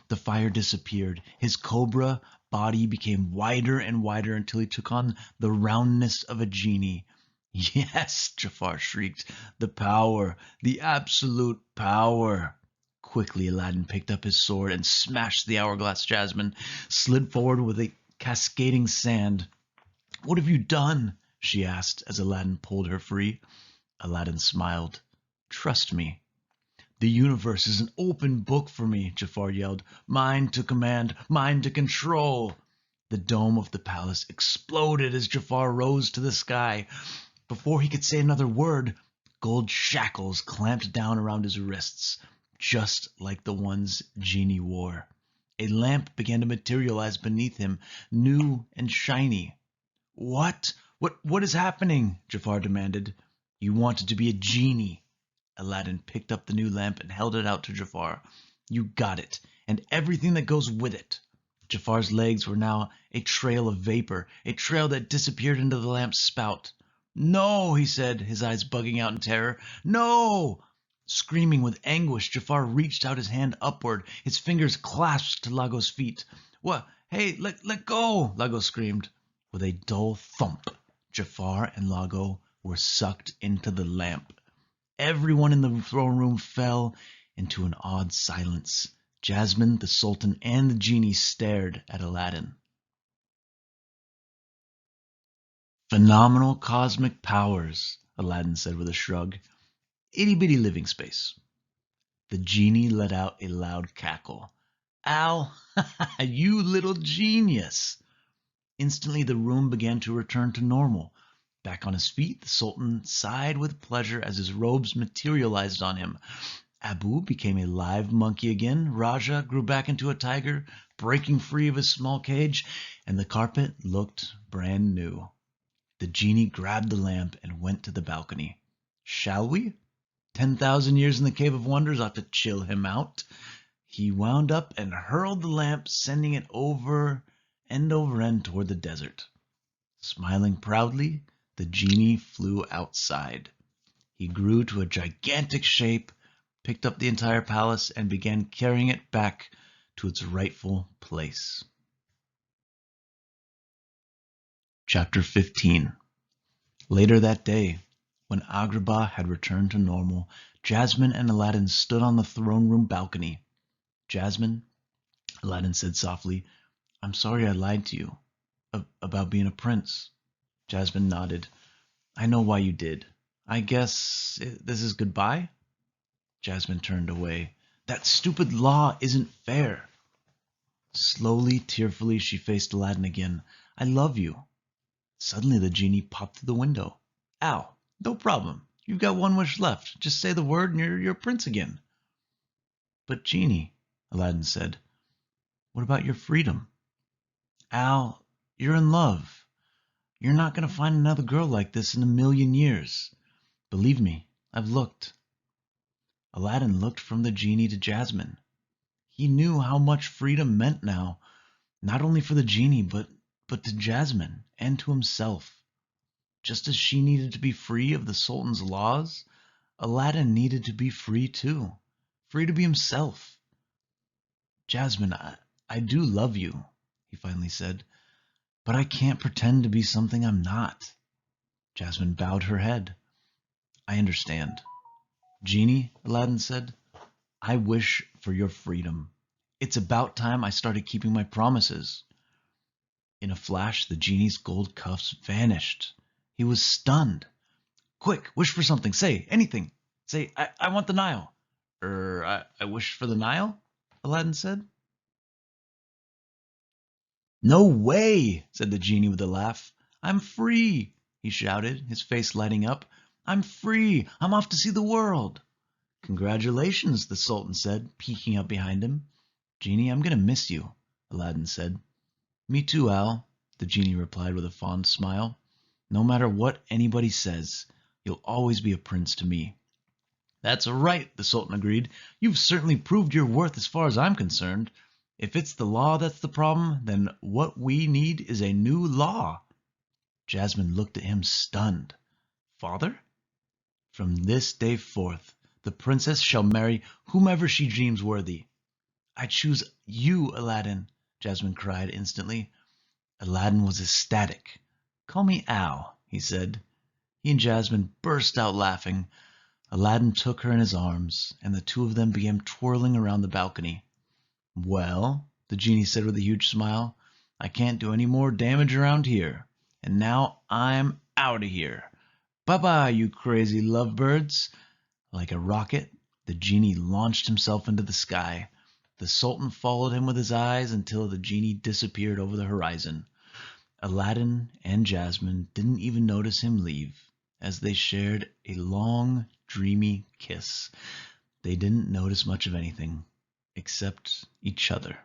S1: The fire disappeared. His cobra body became wider and wider until he took on the roundness of a genie. "Yes," Jafar shrieked, "the power, the absolute power." Quickly, Aladdin picked up his sword and smashed the hourglass Jasmine, slid forward with a cascading sand. "What have you done?" she asked as Aladdin pulled her free. Aladdin smiled. "Trust me." "The universe is an open book for me," Jafar yelled. "Mine to command, mine to control." The dome of the palace exploded as Jafar rose to the sky. Before he could say another word, gold shackles clamped down around his wrists, just like the ones Genie wore. A lamp began to materialize beneath him, new and shiny. "What? What is happening?" Jafar demanded. "You wanted to be a genie." Aladdin picked up the new lamp and held it out to Jafar. "You got it, and everything that goes with it." Jafar's legs were now a trail of vapor, a trail that disappeared into the lamp's spout. "No," he said, his eyes bugging out in terror. "No!" Screaming with anguish, Jafar reached out his hand upward, his fingers clasped to Lago's feet. "What? Hey, let go!" Lago screamed. With a dull thump, Jafar and Lago were sucked into the lamp. Everyone in the throne room fell into an awed silence. Jasmine, the Sultan, and the genie stared at Aladdin. "Phenomenal cosmic powers," Aladdin said with a shrug. "Itty-bitty living space." The genie let out a loud cackle. "Al, you little genius!" Instantly, the room began to return to normal. Back on his feet, the Sultan sighed with pleasure as his robes materialized on him. Abu became a live monkey again. Raja grew back into a tiger, breaking free of his small cage, and the carpet looked brand new. The genie grabbed the lamp and went to the balcony. "Shall we? 10,000 years in the Cave of Wonders ought to chill him out." He wound up and hurled the lamp, sending it over end toward the desert. Smiling proudly, the genie flew outside. He grew to a gigantic shape, picked up the entire palace, and began carrying it back to its rightful place. Chapter 15. Later that day, when Agrabah had returned to normal, Jasmine and Aladdin stood on the throne room balcony. "Jasmine," Aladdin said softly, "I'm sorry I lied to you about being a prince." Jasmine nodded. "I know why you did. I guess this is goodbye?" Jasmine turned away. "That stupid law isn't fair." Slowly, tearfully, she faced Aladdin again. "I love you." Suddenly the genie popped through the window. "Al, no problem. You've got one wish left. Just say the word and you're a prince again." "But genie," Aladdin said, "what about your freedom?" "Al, you're in love. You're not going to find another girl like this in a million years. Believe me, I've looked." Aladdin looked from the genie to Jasmine. He knew how much freedom meant now. not only for the genie, but to Jasmine and to himself. Just as she needed to be free of the Sultan's laws, Aladdin needed to be free too, free to be himself. Jasmine, I do love you, he finally said, but I can't pretend to be something I'm not. Jasmine bowed her head. I understand. Genie, Aladdin said, I wish for your freedom. It's about time I started keeping my promises. In a flash, the genie's gold cuffs vanished. He was stunned. Quick, wish for something. Say anything. Say, I want the Nile. I wish for the Nile? Aladdin said. No way, said the genie with a laugh. I'm free, he shouted, his face lighting up. I'm free. I'm off to see the world. Congratulations, the Sultan said, peeking up behind him. Genie, I'm going to miss you, Aladdin said. Me too, Al, the genie replied with a fond smile. No matter what anybody says, you'll always be a prince to me. That's right, the Sultan agreed. You've certainly proved your worth as far as I'm concerned. If it's the law that's the problem, then what we need is a new law. Jasmine looked at him stunned. Father? From this day forth, the princess shall marry whomever she deems worthy. I choose you, Aladdin, Jasmine cried instantly. Aladdin was ecstatic. Call me Al, he said. He and Jasmine burst out laughing. Aladdin took her in his arms, and the two of them began twirling around the balcony. Well, the genie said with a huge smile, I can't do any more damage around here, and now I'm out of here. Bye-bye, you crazy lovebirds. Like a rocket, the genie launched himself into the sky. The Sultan followed him with his eyes until the genie disappeared over the horizon. Aladdin and Jasmine didn't even notice him leave, as they shared a long, dreamy kiss. They didn't notice much of anything except each other.